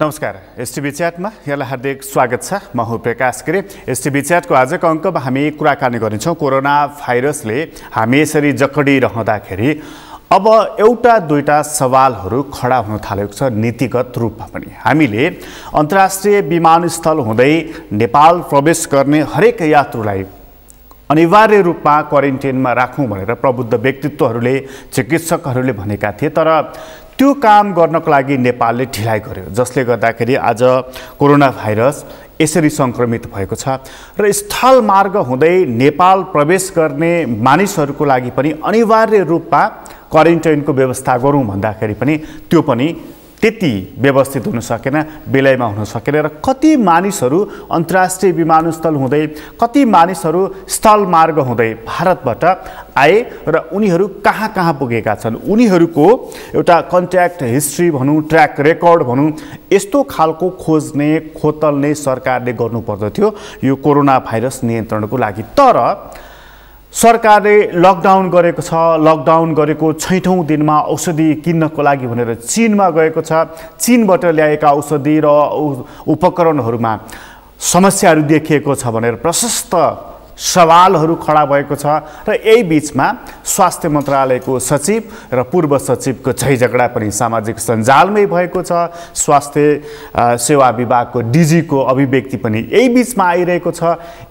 नमस्कार एसटीभी च्याटमा यहाँलाई हार्दिक स्वागत छ। म हुँ प्रकाश गिरी। एसटीभी च्याटको आजको अङ्कमा हामी कुराकानी गर्नेछौँ कोरोना भाइरसले हामी यसरी जकडिरहँदाखेरि अब एउटा दुईटा सवालहरू खडा हुन थालेको छ नीतिगत रूपमा पनि। हामीले अन्तर्राष्ट्रिय विमानस्थल हुँदै नेपाल प्रवेश गर्ने हरेक यात्रुलाई अनिवार्य रूपमा क्वारेन्टाइनमा राखौँ भनेर प्रबुद्ध व्यक्तित्वहरूले चिकित्सकहरूले भनेका थिए, तर त्यो काम गर्नको लागि नेपालले ढिलाइ गर्यो, जसले गर्दाखेरि आज कोरोना भाइरस यसरी सङ्क्रमित भएको छ र स्थल मार्ग हुँदै नेपाल प्रवेश गर्ने मानिसहरूको लागि पनि अनिवार्य रूपमा क्वारेन्टाइनको व्यवस्था गरौँ भन्दाखेरि पनि त्यो पनि त्यति व्यवस्थित हुन सकेन, बेलैमा हुन सकेन र कति मानिसहरू अन्तर्राष्ट्रिय विमानस्थल हुँदै कति मानिसहरू स्थल मार्ग हुँदै भारतबाट आए र उनीहरू कहाँ कहाँ पुगेका छन्, उनीहरूको एउटा कन्ट्याक्ट हिस्ट्री भनौँ, ट्र्याक रेकर्ड भनौँ, यस्तो खालको खोज्ने खोतल्ने सरकारले गर्नुपर्दथ्यो यो कोरोना भाइरस नियन्त्रणको लागि। तर सरकारले लकडाउन गरेको छ, लकडाउन गरेको 6औं दिनमा औषधि किन्नको लागि भनेर चीनमा गएको छ। चीनबाट ल्याएका औषधि र उपकरणहरूमा समस्याहरू देखिएको छ भनेर प्रशस्त सवालहरू खडा भएको छ र यही बीचमा स्वास्थ्य मन्त्रालयको सचिव र पूर्व सचिवको झैझगडा पनि सामाजिक सञ्जालमै भएको छ। स्वास्थ्य सेवा विभागको डीजीको अभिव्यक्ति पनि यही बीचमा आइरहेको छ।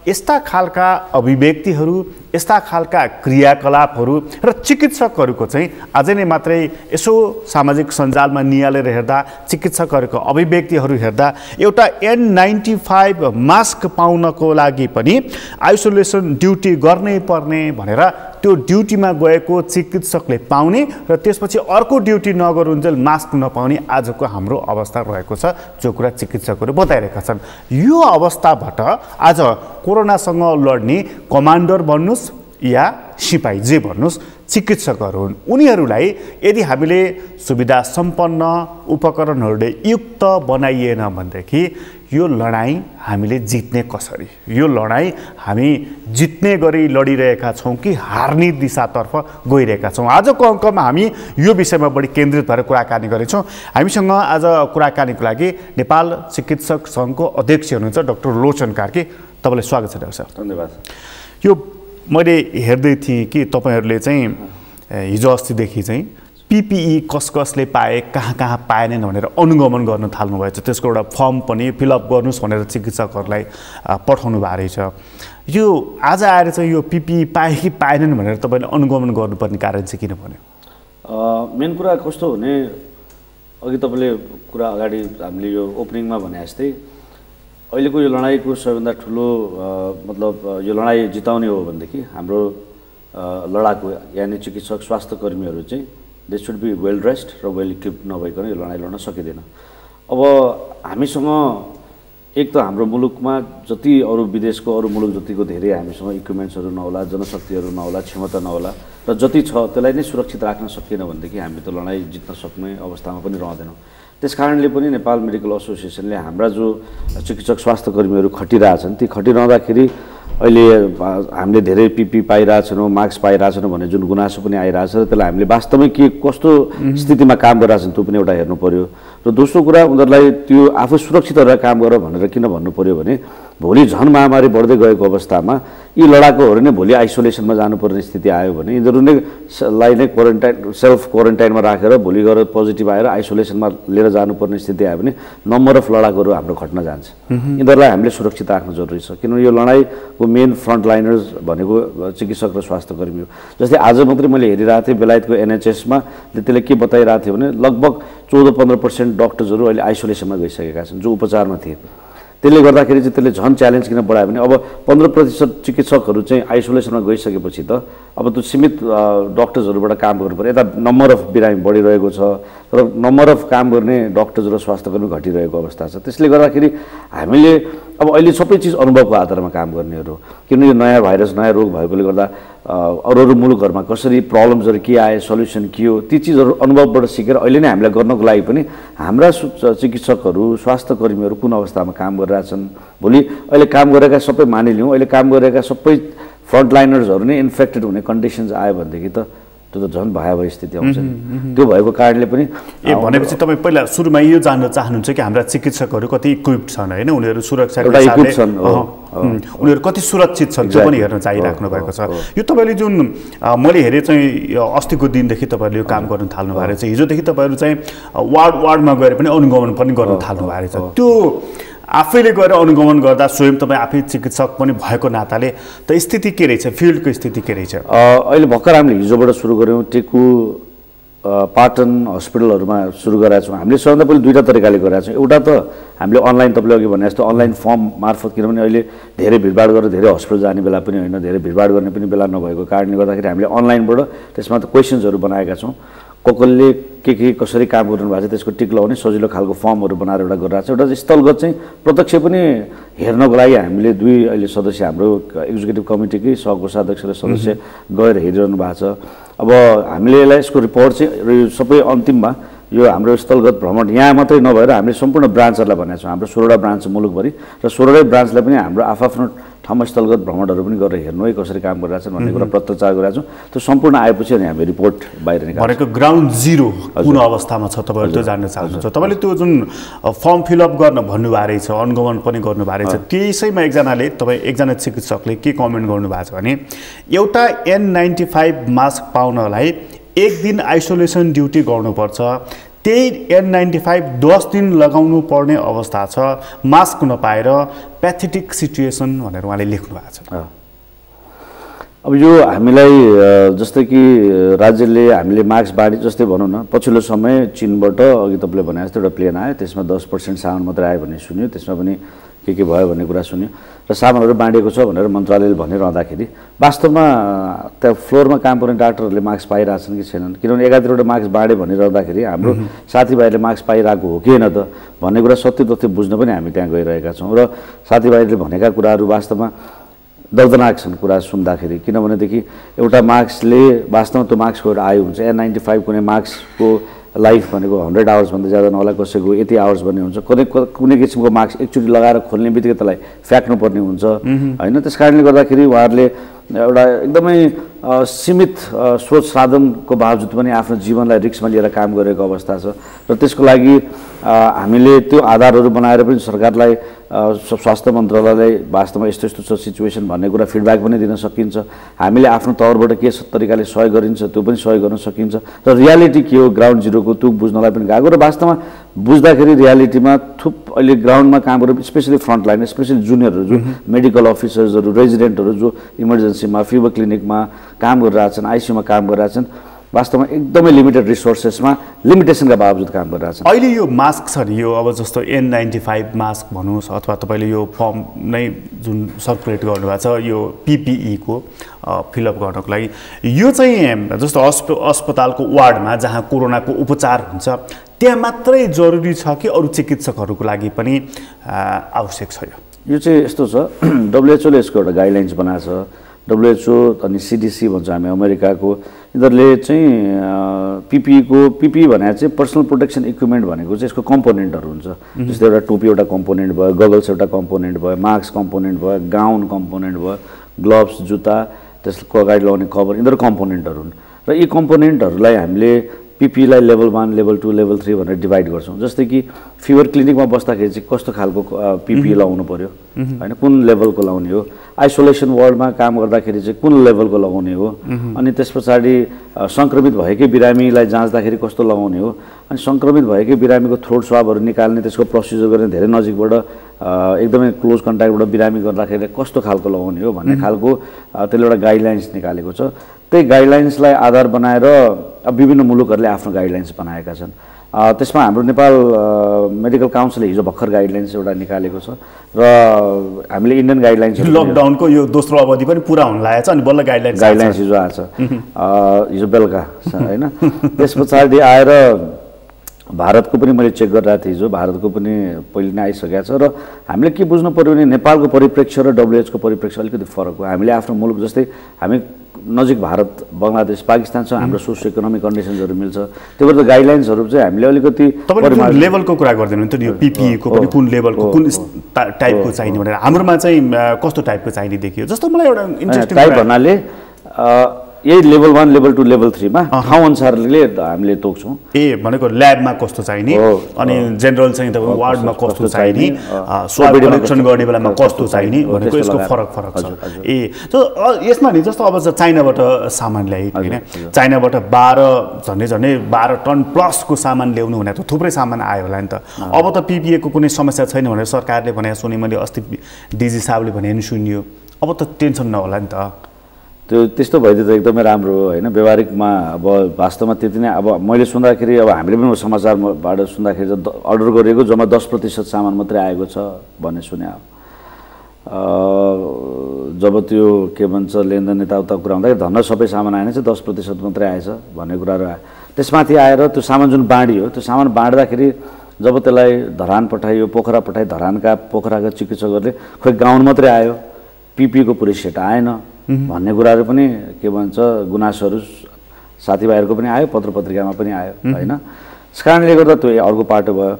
यस्ता खालका अभिव्यक्तिहरू, यस्ता खालका क्रियाकलापहरू र चिकित्सकहरूको चाहिँ अझै नै मात्रै यसो सामाजिक सञ्जालमा निहालेर हेर्दा, चिकित्सकहरूको अभिव्यक्तिहरू हेर्दा एउटा N95 मास्क पाउनको लागि पनि आइसोलेसन ड्युटी गर्नै पर्ने भनेर त्यो ड्युटीमा गएको चिकित्सकले पाउने र त्यसपछि अर्को ड्युटी नगरुन्जेल मास्क नपाउने आजको हाम्रो अवस्था रहेको छ, जो कुरा चिकित्सकहरू बताइरहेका छन्। यो अवस्थाबाट आज कोरोनासँग लड्ने कमान्डर भन्नुहोस् या सिपाही जे भन्नुहोस्, चिकित्सकहरू हुन्, उनीहरूलाई यदि हामीले सुविधा सम्पन्न उपकरणहरूले युक्त बनाइएन भनेदेखि यो लडाईँ हामीले जित्ने कसरी, यो लडाईँ हामी जित्ने गरी लडिरहेका छौँ कि हार्ने दिशातर्फ गइरहेका छौँ। आजको अङ्कमा हामी यो विषयमा बढी केन्द्रित भएर कुराकानी गरेछौँ। हामीसँग आज कुराकानीको लागि नेपाल चिकित्सक सङ्घको अध्यक्ष हुनुहुन्छ डाक्टर लोचन कार्की। तपाईँलाई स्वागत छ डाक्टर साहब। धन्यवाद। यो मैले हेर्दै थिएँ कि तपाईँहरूले चाहिँ हिजो अस्तिदेखि चाहिँ PPE कसले पाए, कहाँ कहाँ पाएनन् भनेर अनुगमन गर्न थाल्नुभएछ। त्यसको एउटा फर्म पनि फिलअप गर्नुहोस् भनेर चिकित्सकहरूलाई पठाउनु भएको रहेछ। यो आज आएर चाहिँ यो PPE पाए कि पाएनन् भनेर तपाईँले अनुगमन गर्नुपर्ने कारण चाहिँ किन भन्यो? मेन कुरा कस्तो भने, अघि तपाईँले कुरा अगाडि हामीले यो ओपनिङमा भने जस्तै अहिलेको यो लडाइँको सबैभन्दा ठुलो मतलब यो लडाइँ जिताउने हो भनेदेखि हाम्रो लडाकु यानि चिकित्सक स्वास्थ्य कर्मीहरू चाहिँ they should be well dressed र वेल इक्विप्ड नभइकन यो लडाइँ लड्न सकिँदैन। अब हामीसँग एक त हाम्रो मुलुकमा जति अरू विदेशको अरू मुलुक जतिको धेरै हामीसँग इक्विपमेन्ट्सहरू नहोला, जनशक्तिहरू नहोला, क्षमता नहोला र जति छ त्यसलाई नै सुरक्षित राख्न सकिएन भनेदेखि हामी त लडाइँ जित्न सक्ने अवस्थामा पनि रहँदैनौँ। त्यस कारणले पनि नेपाल मेडिकल एसोसिएसनले हाम्रा जो चिकित्सक स्वास्थ्य कर्मीहरू खटिरहेछन् ती खटिरहँदाखेरि अहिले हामीले धेरै PPE पाइरहेछौँ, मास्क पाइरहेछौँ भन्ने जुन गुनासो पनि आइरहेछ र त्यसलाई हामीले वास्तवमै के कस्तो स्थितिमा काम गरिरहेछन् त्यो पनि एउटा हेर्नु पर्यो। र दोस्रो कुरा, उनीहरूलाई त्यो आफू सुरक्षित रहेर काम गर भनेर किन भन्नु पर्यो भने भोलि झन् महामारी बढ्दै गएको अवस्थामा यी लडाकुहरू नै भोलि आइसोलेसनमा जानुपर्ने स्थिति आयो भने यिनीहरू नै सेल्फ क्वारेन्टाइनमा राखेर भोलि गएर पोजिटिभ आएर आइसोलेसनमा लिएर जानुपर्ने स्थिति आयो भने नम्बर अफ लडाकुहरू हाम्रो घट्न जान्छ। यिनीहरूलाई हामीले सुरक्षित राख्नु जरुरी छ, किनभने यो लडाइँको मेन फ्रन्ट लाइनर्स भनेको चिकित्सक र स्वास्थ्य कर्मी हो। जस्तै आज मात्रै मैले हेरिरहेको थिएँ बेलायतको NHSमा त्यसले के बताइरहेको थियो भने लगभग 14-15% डक्टर्सहरू अहिले आइसोलेसनमा गइसकेका छन् जो उपचारमा थिए। त्यसले गर्दाखेरि चाहिँ त्यसले झन् च्यालेन्ज किन बढायो भने अब 15% चिकित्सकहरू चाहिँ आइसोलेसनमा गइसकेपछि त अब त्यो सीमित डक्टर्सहरूबाट काम गर्नु पर्यो। यता नम्बर अफ बिरामी बढिरहेको छ तर नम्बर अफ काम गर्ने डक्टर्स र स्वास्थ्यकर्मी घटिरहेको अवस्था छ। त्यसले गर्दाखेरि हामीले अब अहिले सबै चिज अनुभवको आधारमा काम गर्नेहरू, किनभने यो नयाँ भाइरस नयाँ रोग भएकोले गर्दा अरू मुलुकहरूमा कसरी प्रब्लम्सहरू के आए, सल्युसन के हो, ती चिजहरू अनुभवबाट सिकेर अहिले नै हामीलाई गर्नको लागि पनि हाम्रा चिकित्सकहरू स्वास्थ्य कर्मीहरू कुन अवस्थामा काम गरिरहेछन्, भोलि अहिले काम गरेका सबै मानिलिउँ अहिले काम गरेका सबै फ्रन्ट लाइनर्सहरू नै इन्फेक्टेड हुने कन्डिसन्स आयो भनेदेखि त त्यो त झन् भयावह स्थिति आउँछ नि। त्यो भएको कारणले पनि भनेपछि तपाईँ पहिला सुरुमा यो जान्न चाहनुहुन्छ कि हाम्रा चिकित्सकहरू कति इक्विप्ड छन् होइन, उनीहरू सुरक्षा उनीहरू कति सुरक्षित छन् त्यो पनि हेर्न चाहिराख्नु भएको छ। यो तपाईँले जुन मैले हेरेँ चाहिँ अस्तिको दिनदेखि तपाईँहरूले यो काम गर्न थाल्नु भएको रहेछ, हिजोदेखि तपाईँहरू चाहिँ वार्डमा गएर पनि अनुगमन पनि गर्न थाल्नु भएको रहेछ। त्यो आफैले गएर अनुगमन गर्दा स्वयं तपाईँ आफै चिकित्सक पनि भएको नाताले त स्थिति के रहेछ, फिल्डको स्थिति के रहेछ? अहिले भर्खर हामीले हिजोबाट सुरु गऱ्यौँ, टेकु पाटन हस्पिटलहरूमा सुरु गरेका छौँ। हामीले सबभन्दा पहिले दुईवटा तरिकाले गरेका छौँ। एउटा त हामीले अनलाइन, तपाईँले अघि भने जस्तो अनलाइन फर्म मार्फत, किनभने अहिले धेरै भिडभाड गरेर धेरै हस्पिटल जाने बेला पनि होइन, धेरै भिडभाड गर्ने पनि बेला नभएको कारणले गर्दाखेरि हामीले अनलाइनबाट त्यसमा त क्वेसन्सहरू बनाएका छौँ। कसले के कसरी काम गर्नु भएको छ त्यसको टिक लगाउने सजिलो खालको फर्महरू बनाएर एउटा गरिरहेको छ। एउटा स्थलगत चाहिँ प्रत्यक्ष पनि हेर्नको लागि हामीले दुई अहिले सदस्य हाम्रो एक्जिक्युटिभ कमिटीकै सहकोषाध्यक्ष र सदस्य गएर हेरिरहनु भएको छ। अब हामीले यसलाई यसको रिपोर्ट चाहिँ सबै अन्तिममा यो हाम्रो स्थलगत भ्रमण यहाँ मात्रै नभएर हामीले सम्पूर्ण ब्रान्चहरूलाई भनेको छौँ। हाम्रो 16वटा ब्रान्च छ मुलुकभरि र 16वटै ब्रान्चलाई पनि हाम्रो आफ्नो ठाउँमा स्थलगत भ्रमणहरू पनि गरेर हेर्नु है कसरी काम गरिरहेछन् भन्ने कुरा पत्रचार गरिरहेको छौँ। त्यो सम्पूर्ण आएपछि अनि हामी रिपोर्ट बाहिर निकाल्छौँ। भनेको ग्राउन्ड जिरो कुन अवस्थामा छ तपाईँहरू त्यो जान्न चाहनुहुन्छ। तपाईँले त्यो जुन फर्म फिलअप गर्न भन्नुभएको रहेछ, अनुगमन पनि गर्नुभएको रहेछ, त्यसैमा एकजना चिकित्सकले के कमेन्ट गर्नुभएको छ भने एउटा N95 मास्क पाउनलाई 1 दिन आइसोलेसन ड्युटी गर्नुपर्छ, त्यही N95 10 दिन लगाउनु पर्ने अवस्था छ, मास्क नपाएर प्याथेटिक सिचुएसन भनेर उहाँले लेख्नु भएको छ। अब यो हामीलाई जस्तै कि राज्यले हामीले मास्क बाँडी जस्तै भनौँ न, पछिल्लो समय चीनबाट अघि तपाईँले भने जस्तो एउटा प्लेन आयो, त्यसमा 10% सामान मात्रै आयो भन्ने सुन्यो, त्यसमा पनि के भयो भन्ने कुरा सुन्यो र सामानहरू बाँडिएको छ भनेर मन्त्रालयले भनिरहँदाखेरि वास्तवमा त्यहाँ फ्लोरमा काम गर्ने डाक्टरहरूले मास्क पाइरहेछन् कि छैनन्, किनभने एकातिरवटा मास्क बाँड्यो भनिरहँदाखेरि हाम्रो साथीभाइहरूले मास्क पाइरहेको हो कि होइन त भन्ने कुरा सत्य तथ्य बुझ्न पनि हामी त्यहाँ गइरहेका छौँ। र साथीभाइहरूले भनेका कुराहरू वास्तवमा दर्दनाक छन् कुरा सुन्दाखेरि, किनभनेदेखि एउटा मास्कले वास्तवमा त्यो मास्कको एउटा आयु हुन्छ। N95 कुनै मास्कको लाइफ भनेको 100 आवर्सभन्दा ज्यादा नहोला, कसैको 80 आवर्स भन्ने हुन्छ। कुनै किसिमको मास्क एकचोटि लगाएर खोल्ने बित्तिकै त्यसलाई फ्याँक्नुपर्ने हुन्छ होइन। त्यस कारणले गर्दाखेरि उहाँहरूले एउटा एकदमै सीमित स्रोत साधनको बावजुद पनि आफ्नो जीवनलाई रिस्कमा लिएर काम गरेको अवस्था छ र त्यसको लागि हामीले त्यो आधारहरू बनाएर पनि सरकारलाई स्वास्थ्य मन्त्रालयलाई वास्तवमा यस्तो यस्तो छ सिचुएसन भन्ने कुरा फिडब्याक पनि दिन सकिन्छ। हामीले आफ्नो तौरबाट के तरिकाले सहयोग गरिन्छ त्यो पनि सहयोग गर्न सकिन्छ र रियालिटी के हो ग्राउन्ड जिरोको त्यो बुझ्नलाई पनि गएको र वास्तवमा बुझ्दाखेरि रियालिटीमा थुप अहिले ग्राउन्डमा काम गरेर स्पेसली फ्रन्टलाइन स्पेसली जुनियरहरू जो मेडिकल अफिसर्सहरू रेजिडेन्टहरू जो इमर्जेन्सीमा फिभर क्लिनिकमा काम गरिरहेछन्, आइसियुमा काम गरिरहेछन्, वास्तवमा एकदमै लिमिटेड रिसोर्सेसमा लिमिटेसनका बावजुद काम गरिरहेछन्। अहिले यो मास्क छ नि, यो अब जस्तो N95 मास्क भन्नुहोस् अथवा तपाईँले यो फर्म नै जुन सर्कुलेट गर्नुभएको छ यो PPE को फिलअप गर्नको लागि, यो चाहिँ जस्तो अस्पतालको वार्डमा जहाँ कोरोनाको उपचार हुन्छ त्यहाँ मात्रै जरुरी छ कि अरू चिकित्सकहरूको लागि पनि आवश्यक छ? यो चाहिँ यस्तो छ, WHO ले यसको एउटा गाइडलाइन्स बनाएको छ। WHO अनि CDC भन्छ हामी अमेरिकाको, यिनीहरूले चाहिँ PPE भनेको चाहिँ पर्सनल प्रोटेक्सन इक्विपमेन्ट भनेको चाहिँ यसको कम्पोनेन्टहरू हुन्छ। जस्तै एउटा टोपी एउटा कम्पोनेन्ट भयो, गगल्स एउटा कम्पोनेन्ट भयो, मास्क कम्पोनेन्ट भयो, गाउन कम्पोनेन्ट भयो, ग्लोभ्स जुत्ता त्यसको अगाडि लगाउने कभर, यिनीहरू कम्पोनेन्टहरू हुन् र यी कम्पोनेन्टहरूलाई हामीले PPE लाई लेभल 1, लेभल 2, लेभल 3 भनेर डिभाइड गर्छौँ। जस्तै कि फिभर क्लिनिकमा बस्दाखेरि चाहिँ कस्तो खालको PPE लगाउनु पर्यो होइन, कुन लेभलको लगाउने हो, आइसोलेसन वार्डमा काम गर्दाखेरि चाहिँ कुन लेभलको लगाउने हो, अनि त्यस पछाडि सङ्क्रमित भएकै बिरामीलाई जाँच्दाखेरि कस्तो लगाउने हो, अनि सङ्क्रमित भएकै बिरामीको थ्रोट स्वाबहरू निकाल्ने त्यसको प्रोसिजर गर्ने धेरै नजिकबाट एकदमै क्लोज कन्ट्याक्टबाट बिरामी गर्दाखेरि कस्तो खालको लगाउने हो भन्ने खालको त्यसले एउटा गाइडलाइन्स निकालेको छ। त्यही गाइडलाइन्सलाई आधार बनाएर विभिन्न मुलुकहरूले आफ्नो गाइडलाइन्स बनाएका छन्। त्यसमा हाम्रो नेपाल मेडिकल काउन्सिलले हिजो भर्खर गाइडलाइन्स एउटा निकालेको छ र हामीले इन्डियन गाइडलाइन्स लकडाउनको यो दोस्रो अवधि पनि पुरा हुन लागेको छ अनि बल्ल गाइडलाइन्स हिजो आएको छ, हिजो बेलुका होइन। त्यस पछाडि आएर भारतको पनि मैले चेक गरिरहेको थिएँ हिजो, भारतको पनि पहिले नै आइसकेको छ र हामीले के बुझ्नु पऱ्यो भने नेपालको परिप्रेक्ष्य र WHO को परिप्रेक्ष्य अलिकति फरक हो। हामीले आफ्नो मुलुक जस्तै हामी नजिक भारत, बङ्गलादेश, पाकिस्तानसँग हाम्रो सोसियो इकोनोमिक कन्डिसन्सहरू मिल्छ, त्यो भएर गाइडलाइन्सहरू चाहिँ हामीले अलिकति लेभलको कुरा गर्दैन नि त, यो PPE को पनि कुन लेभलको कुन टाइपको चाहिने भनेर हाम्रोमा चाहिँ कस्तो टाइपको चाहिने देखियो। जस्तो मलाई एउटा इन्ट्रेस्टिङ टाइप भन्नाले यही लेभल 1 लेभल 2 लेभल 3 मा ठाउँ अनुसारले हामीले तोक्छौँ। भनेको ल्याबमा कस्तो चाहिने अनि जेनरल चाहिँ तपाईँ वार्डमा कस्तो चाहिने स्वाब कलेक्सन गर्ने बेलामा कस्तो चाहिने भनेको यसको फरक छ। यसमा नि जस्तो अब चाइनाबाट सामान ल्याए होइन, चाइनाबाट 12 टन प्लसको सामान ल्याउनु भने त थुप्रै सामान आयो होला नि त। अब त पिपिएको कुनै समस्या छैन भनेर सरकारले भने सुने, मैले अस्ति डिजी साहबले भने नि सुनियो। अब त टेन्सन नहोला नि त। त्यस्तो भइदियो त एकदमै राम्रो हो होइन। व्यवहारिकमा अब वास्तवमा त्यति नै। अब मैले सुन्दाखेरि अब हामीले पनि समाचारबाट सुन्दाखेरि अर्डर गरिएको जम्मा 10% सामान मात्रै आएको छ भन्ने सुने। जब त्यो के भन्छ लेनदेन यताउता कुरा हुँदाखेरि धन्न सबै सामान आएन चाहिँ 10% मात्रै आएछ भन्ने कुराहरू आयो। त्यसमाथि आएर त्यो सामान जुन बाँडियो, त्यो सामान बाँड्दाखेरि जब त्यसलाई धरान पठाइयो, पोखरा पठाइ, धरानका पोखराका चिकित्सकहरूले खोइ गाउन मात्रै आयो, पिपीको पुरै सेट आएन भन्ने कुराहरू पनि के भन्छ गुनासोहरू साथीभाइहरूको पनि आयो, पत्र पत्रिकामा पनि आयो होइन। त्यस कारणले गर्दा त्यो अर्को पाटो भयो।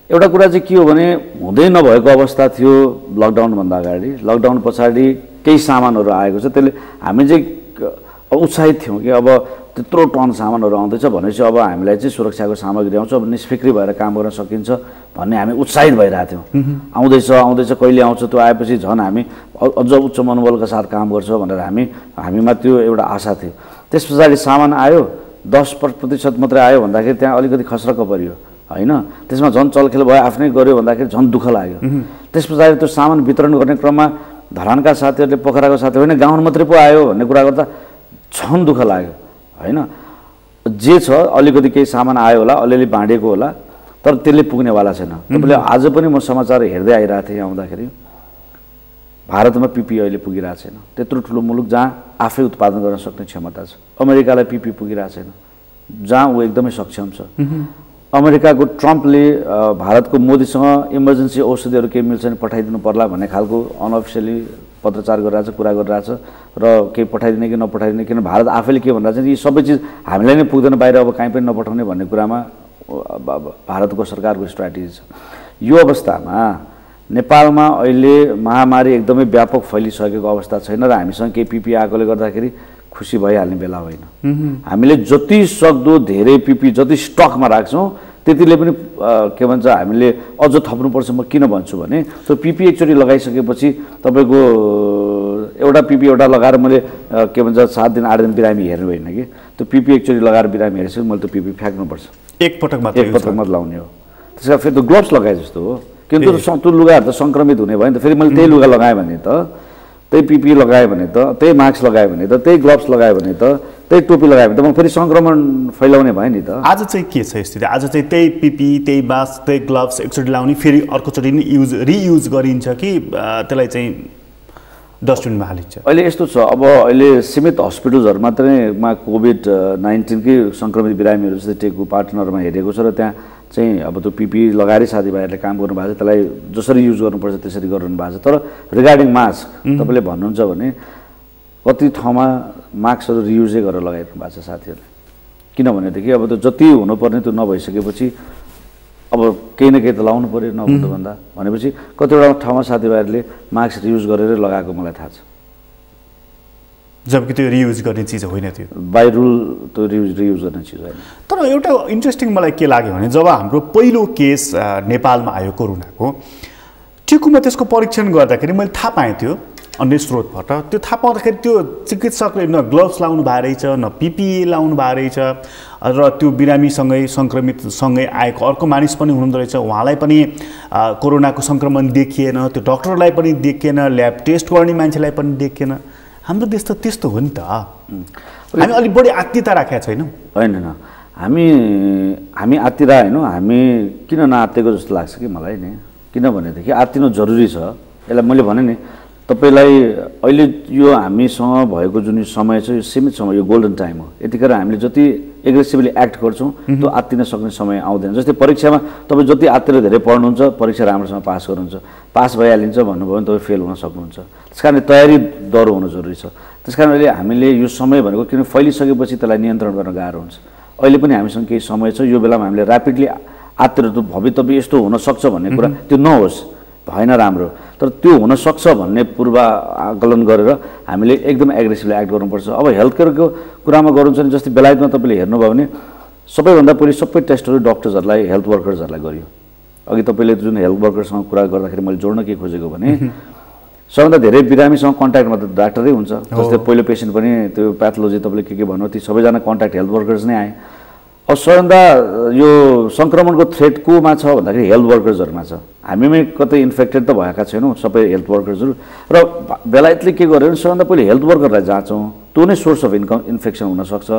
एउटा कुरा चाहिँ के हो भने हुँदै नभएको अवस्था थियो लकडाउनभन्दा अगाडि। लकडाउन पछाडि केही सामानहरू आएको छ, त्यसले हामी चाहिँ उत्साहित थियौँ कि अब त्यत्रो टन सामानहरू आउँदैछ भनेपछि अब हामीलाई चाहिँ सुरक्षाको सामग्री आउँछ, अब निष्फिक्री भएर काम गर्न सकिन्छ भन्ने हामी उत्साहित भइरहेको थियौँ। आउँदैछ कहिले आउँछ, त्यो आएपछि झन् हामी अझ उच्च मनोबलका साथ काम गर्छ भनेर हामीमा त्यो एउटा आशा थियो। त्यस पछाडि सामान आयो, 10% मात्रै आयो भन्दाखेरि त्यहाँ अलिकति खस्रक्क परियो होइन। त्यसमा झन् चलखेल भयो, आफ्नै गऱ्यो भन्दाखेरि झन् दुःख लाग्यो। त्यस पछाडि त्यो सामान वितरण गर्ने क्रममा धरानका साथीहरूले, पोखराको साथीहरू होइन गाउँ मात्रै पो आयो भन्ने कुरा गर्दा झन् दुःख लाग्यो होइन। जे छ अलिकति केही सामान आयो होला, अलिअलि बाँडेको होला, तर त्यसले पुग्नेवाला छैन। तपाईँले आज पनि म समाचार हेर्दै आइरहेको थिएँ आउँदाखेरि भारतमा पिपी अहिले पुगिरहेको छैन। त्यत्रो ठुलो मुलुक जहाँ आफै उत्पादन गर्न सक्ने क्षमता छ। अमेरिकालाई पिपी पुगिरहेको छैन जहाँ ऊ एकदमै सक्षम छ। अमेरिकाको ट्रम्पले भारतको मोदीसँग इमर्जेन्सी औषधिहरू केही मिल्छ भने पठाइदिनु पर्ला भन्ने खालको अनअफिसियली पत्रचार गरिरहेछ, कुरा गरिरहेछ र केही पठाइदिने कि नपठाइदिने, किन भारत आफैले के भनिरहेछ यी सबै चिज हामीलाई नै पुग्दैन, बाहिर अब कहीँ पनि नपठाउने भन्ने कुरामा भारतको सरकारको स्ट्राटेजी छ। यो अवस्थामा नेपालमा अहिले महामारी एकदमै व्यापक फैलिसकेको अवस्था छैन र हामीसँग केही पिपी आएकोले गर्दाखेरि खुसी भइहाल्ने बेला होइन। हामीले जति सक्दो धेरै पिपी जति स्टकमा राख्छौँ त्यतिले पनि के भन्छ हामीले अझ थप्नुपर्छ। म किन भन्छु भने त्यो पिपी एकचोटि लगाइसकेपछि तपाईँको एउटा पिपी एउटा लगाएर मैले के भन्छ 7 दिन 8 दिन बिरामी हेर्नु भएन कि त्यो पिपी एकचोटि लगाएर बिरामी हेरेपछि मैले त्यो पिपी फ्याँक्नुपर्छ। एकपटक मात्र लाउने हो। त्यसका फेरि त्यो ग्लोभ्स लगाए जस्तो हो, किन्तु त्यो लुगाहरू त सङ्क्रमित हुने भयो नि त। फेरि मैले त्यही लुगा लगाएँ भने त, त्यही पिपी लगाएँ भने त, त्यही मास्क लगाएँ भने त, त्यही ग्लोभ्स लगाएँ भने त, त्यही टोपी लगायो भने त म फेरि सङ्क्रमण फैलाउने भयो नि त। आज चाहिँ के छ स्थिति? आज चाहिँ त्यही पिपी, त्यही मास्क, त्यही ग्लोभ्स एकचोटि लाउने, फेरि अर्कोचोटि नि रियुज गरिन्छ कि त्यसलाई चाहिँ डस्टबिनमा हालिन्छ? अहिले यस्तो छ, अब अहिले सीमित हस्पिटल्सहरू मात्रैमा कोभिड-19 कै सङ्क्रमित बिरामीहरू जस्तै टेकु पार्टनरमा हेरेको छ र त्यहाँ चाहिँ अब त्यो पिपी लगाएरै साथीभाइहरूले काम गर्नुभएको छ, त्यसलाई जसरी युज गर्नुपर्छ त्यसरी गर्नु भएको छ। तर रिगार्डिङ मास्क तपाईँले भन्नुहुन्छ भने कति ठाउँमा मास्कहरू रियुजै गरेर लगाइरहनु भएको छ साथीहरूले। किनभनेदेखि अब त्यो जति हुनुपर्ने त्यो नभइसकेपछि अब केही न केही त लाउनु पऱ्यो नभन्दा भन्दा भनेपछि कतिवटा ठाउँमा साथीभाइहरूले मास्क रियुज गरेरै लगाएको मलाई थाहा छ। जबकि त्यो रियुज गर्ने चिज होइन, त्यो बाई रुल त्यो रियुज गर्ने चिज होइन। तर एउटा इन्ट्रेस्टिङ मलाई के लाग्यो भने जब हाम्रो पहिलो केस नेपालमा आयो कोरोनाको, टिकुमा त्यसको परीक्षण गर्दाखेरि मैले थाहा पाएँ त्यो अन्य स्रोतबाट। त्यो थाहा पाउँदाखेरि त्यो चिकित्सकले न ग्लोभ्स लाउनु भएको रहेछ, न पिपिई लाउनु भएको रहेछ र त्यो बिरामीसँगै सङ्क्रमितसँगै आएको अर्को मानिस पनि हुनुहुँदो रहेछ, उहाँलाई पनि कोरोनाको सङ्क्रमण देखिएन, त्यो डक्टरलाई पनि देखिएन, ल्याब टेस्ट गर्ने मान्छेलाई पनि देखिएन। हाम्रो देश त त्यस्तो हो नि त। हामी अलिक बढी आत्तिता राखेका छैनौँ? होइन, हामी आत्तिरा होइनौँ। हामी किन नआत्तेको जस्तो लाग्छ कि मलाई नि। किनभनेदेखि आत्तिनु जरुरी छ। यसलाई मैले भने नि तपाईँलाई अहिले यो हामीसँग भएको जुन समय छ यो सीमित समय, यो गोल्डन टाइम हो। यतिखेर हामीले जति एग्रेसिभली एक्ट गर्छौँ त्यो आत्तिन सक्ने समय आउँदैन। जस्तै परीक्षामा तपाईँ जति आत्तिर धेरै पढ्नुहुन्छ परीक्षा राम्रोसँग पास गर्नुहुन्छ, पास भइहालिन्छ भन्नुभयो भने तपाईँ फेल हुन सक्नुहुन्छ। त्यस कारणले तयारी दह्रो हुनु जरुरी छ। त्यस कारणले हामीले यो समय भनेको किन फैलिसकेपछि त्यसलाई नियन्त्रण गर्न गाह्रो हुन्छ। अहिले पनि हामीसँग केही समय छ, यो बेलामा हामीले ऱ्यापिडली आत्तिर भवितव्य यस्तो हुनसक्छ भन्ने कुरा त्यो नहोस् भएन राम्रो, तर त्यो हुनसक्छ भन्ने पूर्वाकलन गरेर हामीले एकदम एग्रेसिभली एक्ट गर्नुपर्छ। अब हेल्थ केयरको कुरामा गर्नुहुन्छ भने जस्तै बेलायतमा तपाईँले हेर्नुभयो भने सबैभन्दा पहिले सबै टेस्टहरू डक्टर्सहरूलाई हेल्थ वर्कर्सहरूलाई गरियो। अघि तपाईँले जुन हेल्थ वर्करसँग कुरा गर्दाखेरि मैले जोड्न के खोजेको भने सबभन्दा धेरै बिरामीसँग कन्ट्याक्टमा त डाक्टरै हुन्छ। जस्तै पहिलो पेसेन्ट पनि त्यो प्याथोलोजी तपाईँले के भन्नु ती सबैजना कन्ट्याक्ट हेल्थ वर्कर्स नै आए। अब सबैभन्दा यो सङ्क्रमणको थ्रेट कोमा छ भन्दाखेरि हेल्थ वर्कर्सहरूमा छ। हामीमै कतै इन्फेक्टेड त भएका छैनौँ सबै हेल्थ वर्कर्सहरू, र बेलायतले के गर्यो भने सबभन्दा पहिले हेल्थ वर्करलाई जाँचौँ, त्यो नै सोर्स अफ इन्फेक्सन हुनसक्छ।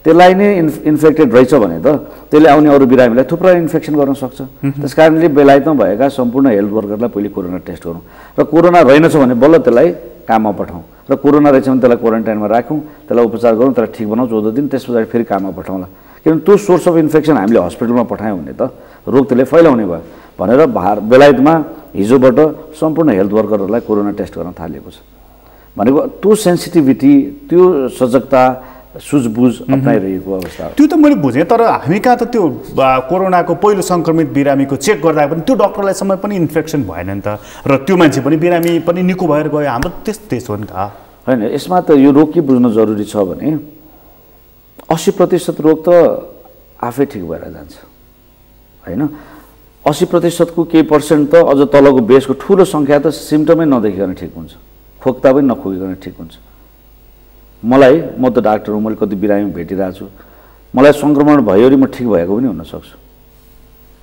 त्यसलाई नै इन्फेक्टेड रहेछ भने त त्यसले आउने अरू बिरामीलाई थुप्रै इन्फेक्सन गर्न सक्छ। त्यस कारणले बेलायतमा भएका सम्पूर्ण हेल्थ वर्करलाई पहिले कोरोना टेस्ट गरौँ, र कोरोना रहेनछ भने बल्ल त्यसलाई काममा पठाउँ, र कोरोना रहेछ भने त्यसलाई क्वारेन्टाइनमा राखौँ, त्यसलाई उपचार गरौँ, त्यसलाई ठिक बनाऊ 14 दिन, त्यस पछाडि फेरि काममा पठाउँला। किनभने त्यो सोर्स अफ इन्फेक्सन हामीले हस्पिटलमा पठायौँ भने त रोग त्यसले फैलाउने भयो भनेर बेलायतमा हिजोबाट सम्पूर्ण हेल्थ वर्करहरूलाई कोरोना टेस्ट गर्न थालिएको छ। भनेको त्यो सेन्सिटिभिटी, त्यो सजगता, सुझबुझ अप्नाइरहेको अवस्था। त्यो त मैले बुझेँ, तर हामी कहाँ त त्यो कोरोनाको पहिलो सङ्क्रमित बिरामीको चेक गर्दा पनि त्यो डक्टरलाई समय पनि इन्फेक्सन भएन नि त, र त्यो मान्छे पनि बिरामी पनि निको भएर गयो। हाम्रो त्यस्तै हो नि त होइन। यसमा त यो रोग के बुझ्न जरुरी छ भने 80% रोग त आफै ठिक भएर जान्छ होइन। 80% को केही पर्सेन्ट त अझ तलको बेसको ठुलो सङ्ख्या त सिम्टमै नदेखिकन ठिक हुन्छ, खोक्दा पनि नखोकिकन ठिक हुन्छ। म त डाक्टर हुँ, मैले कति बिरामी भेटिरहेको छु, मलाई सङ्क्रमण भयो अरे म ठिक भएको पनि हुनसक्छु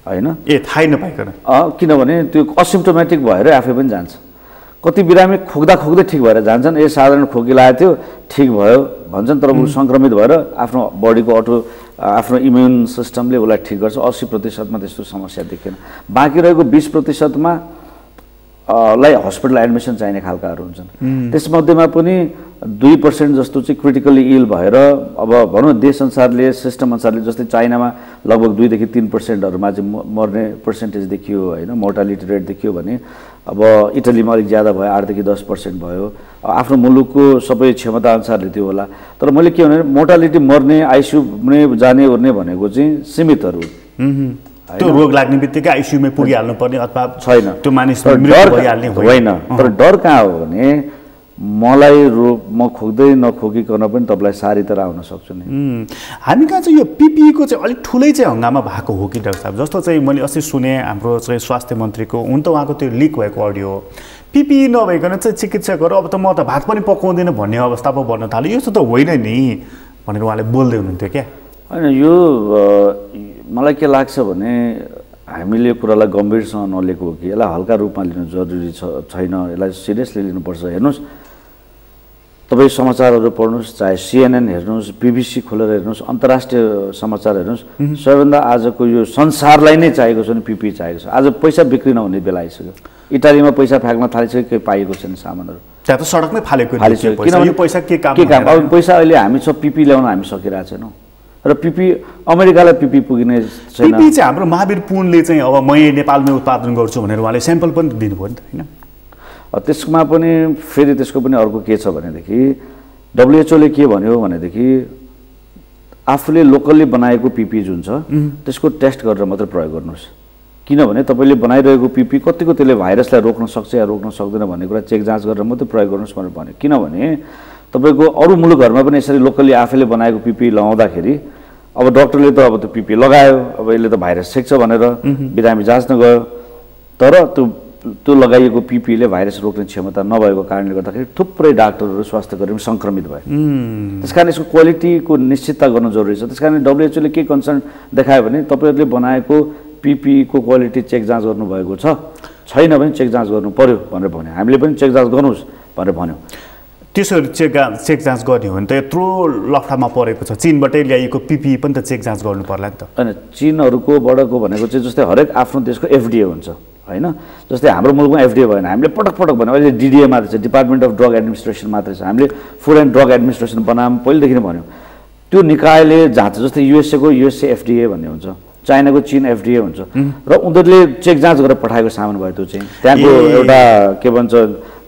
होइन, थाहै नपाइकन। किनभने त्यो असिम्टोमेटिक भएर आफै पनि जान्छ। कति बिरामी खोक्दा ठिक भएर जान्छन्, साधारण खोकी लागेको थियो ठिक भयो भन्छन्, तर ऊ सङ्क्रमित भएर आफ्नो बडीको आफ्नो इम्युन सिस्टमले उसलाई ठिक गर्छ। 80% त्यस्तो समस्या देखिएन। बाँकी रहेको 20% लाई हस्पिटल एडमिसन चाहिने खालकाहरू हुन्छन्। त्यसमध्येमा पनि 2% जस्तो चाहिँ क्रिटिकली इल भएर अब भनौँ देश अनुसारले, सिस्टम अनुसारले, जस्तै चाइनामा लगभग 2-3%हरूमा चाहिँ मर्ने पर्सेन्टेज देखियो होइन, मोर्टालिटी रेट देखियो भने अब इटलीमा अलिक ज्यादा भयो, 8-10% भयो। आफ्नो मुलुकको सबै क्षमता अनुसारले त्यो होला। तर मैले के भने मोर्टालिटी मर्ने, आइसियूमा जाने ओर्ने भनेको चाहिँ सीमितहरू, त्यो रोग लाग्ने बित्तिकै आइसियूमै पुगिहाल्नु पर्ने अथवा छैन, त्यो मानिस भइहाल्ने होइन। तर डर कहाँ हो भने मलाई म खोक्दै नखोकिकन पनि तपाईँलाई सारी तर आउन सक्छु नि। हामी कहाँ चाहिँ यो पिपिईको चाहिँ अलिक ठुलै चाहिँ हङ्गामा भएको हो कि डाक्टर साहब? जस्तो चाहिँ मैले अस्ति सुने हाम्रो चाहिँ स्वास्थ्य मन्त्रीको, हुन त उहाँको त्यो लिक भएको अडियो हो, पिपिई नभइकन चाहिँ चिकित्सकहरू अब त म त भात पनि पकाउँदिनँ भन्ने अवस्था पो भन्न थाल्यो। यस्तो त होइन नि भनेर उहाँले बोल्दै हुनुहुन्थ्यो क्या। होइन, यो मलाई के लाग्छ भने हामीले कुरालाई गम्भीरसँग नलिएको हो कि यसलाई हल्का रूपमा लिनु जरुरी छैन, यसलाई सिरियसली लिनुपर्छ। हेर्नुहोस्, तपाईँ समाचारहरू पढ्नुहोस्, चाहे CNN हेर्नुहोस्, BBC खोलेर हेर्नुहोस्, अन्तर्राष्ट्रिय समाचार हेर्नुहोस्, सबैभन्दा आजको यो संसारलाई नै चाहिएको छ भने पिपिई चाहिएको छ। आज पैसा बिक्री नहुने बेला आइसक्यो। इटालीमा पैसा फ्याँक्न थालिसक्यो, केही पाइएको छैन सामानहरू, त्यहाँ त सडकमै फालेको। किनभने पैसा के काम? अब पैसा अहिले हामी सब पिपिई ल्याउन हामी सकिरहेको छैनौँ, र पिपी अमेरिकालाई पिपी पुगिने छैन। पिपी चाहिँ हाम्रो महावीर पुनले चाहिँ अब म नेपालमै उत्पादन गर्छु भनेर उहाँले स्याम्पल पनि दिनुभयो नि त होइन। त्यसमा पनि फेरि त्यसको पनि अर्को के छ भनेदेखि WHO ले के भन्यो भनेदेखि आफूले लोकल्ली बनाएको पिपी जुन छ त्यसको टेस्ट गरेर मात्रै प्रयोग गर्नुहोस्। किनभने तपाईँले बनाइरहेको पिपी कतिको त्यसले भाइरसलाई रोक्न सक्छ या रोक्न सक्दैन भन्ने कुरा चेक जाँच गरेर मात्रै प्रयोग गर्नुहोस् भनेर भन्यो। किनभने तपाईँको अरू मुलुकहरूमा पनि यसरी लोकल्ली आफैले बनाएको पिपी लगाउँदाखेरि अब डक्टरले त अब त्यो पिपी लगायो, अब यसले त भाइरस छेक्छ भनेर बिरामी जाँच्न गयो, तर त्यो लगाइएको पिपीले भाइरस रोक्ने क्षमता नभएको कारणले गर्दाखेरि थुप्रै डाक्टरहरू, स्वास्थ्यकर्मी सङ्क्रमित भए। त्यसकारण यसको क्वालिटीको निश्चितता गर्न जरुरी छ। त्यसकारण WHO ले के कन्सर्न देखायो भने तपाईँहरूले बनाएको पिपीको क्वालिटी चेक जाँच गर्नुभएको छैन भने चेक जाँच गर्नु पर्यो भनेर भन्यो। हामीले पनि चेक जाँच गर्नुहोस् भनेर भन्यो। त्यसरी चेक जाँच गर्ने हो भने त यत्रो लफडामा परेको छ, चीनबाटै ल्याइएको पिपी पनि त चेक जाँच गर्नु पर्ला नि त। होइन, चीनहरूकोबाटको भनेको चाहिँ जस्तै हरेक आफ्नो देशको FDA हुन्छ होइन। जस्तै हाम्रो मुलुकमा FDA भएन, हामीले पटक भन्यो, अहिले DDA मात्रै छ, डिपार्टमेन्ट अफ ड्रग एडमिनिस्ट्रेसन मात्रै छ। हामीले फुड एन्ड ड्रग एडमिनिस्ट्रेसन बनाऊँ पहिलेदेखि नै भन्यो। त्यो निकायले जाँच, जस्तै USA को USA FDA भन्ने हुन्छ, चाइनाको चीन FDA हुन्छ, र उनीहरूले चेक जाँच गरेर पठाएको सामान भयो। त्यो चाहिँ त्यहाँको एउटा के भन्छ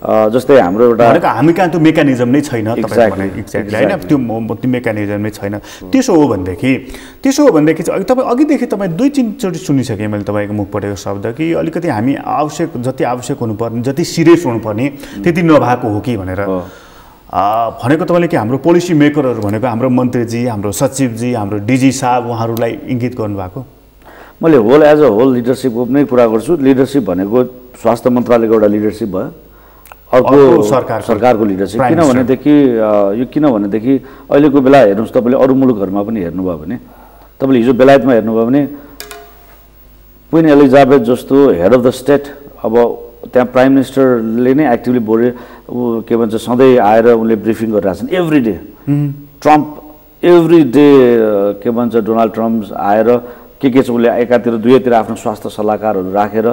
जस्तै हाम्रो एउटा हामी कहाँ त्यो मेकानिजम नै छैन एक्ज्याक्टली होइन त्यो मेकानिजम नै छैन। त्यसो हो भनेदेखि चाहिँ अघिदेखि तपाईँ 2-3 चोटि सुनिसकेँ मैले तपाईँको मुखपटेको शब्द कि अलिकति हामी जति आवश्यक हुनुपर्ने जति सिरियस हुनुपर्ने त्यति नभएको हो कि भनेर भनेको तपाईँले कि हाम्रो पोलिसी मेकरहरू भनेको हाम्रो मन्त्रीजी हाम्रो सचिवजी हाम्रो डिजी साहब उहाँहरूलाई इङ्गित गर्नुभएको? मैले होल एज अ होल लिडरसिपको पनि कुरा गर्छु। लिडरसिप भनेको स्वास्थ्य मन्त्रालयको एउटा लिडरसिप भयो, अर्को सरकारको लिडरसिप। किनभनेदेखि अहिलेको बेला हेर्नुहोस्, तपाईँले अरू मुलुकहरूमा पनि हेर्नुभयो भने, तपाईँले हिजो बेलायतमा हेर्नुभयो भने क्वीन एलिजाबेथ जस्तो हेड अफ द स्टेट, अब त्यहाँ प्राइम मिनिस्टरले नै एक्टिभली के भन्छ सधैँ आएर उनले ब्रिफिङ गरिरहेछन् every day. Trump every day के भन्छ डोनाल्ड ट्रम्प आएर के छ उसले एकातिर दुवैतिर आफ्नो स्वास्थ्य सल्लाहकारहरू राखेर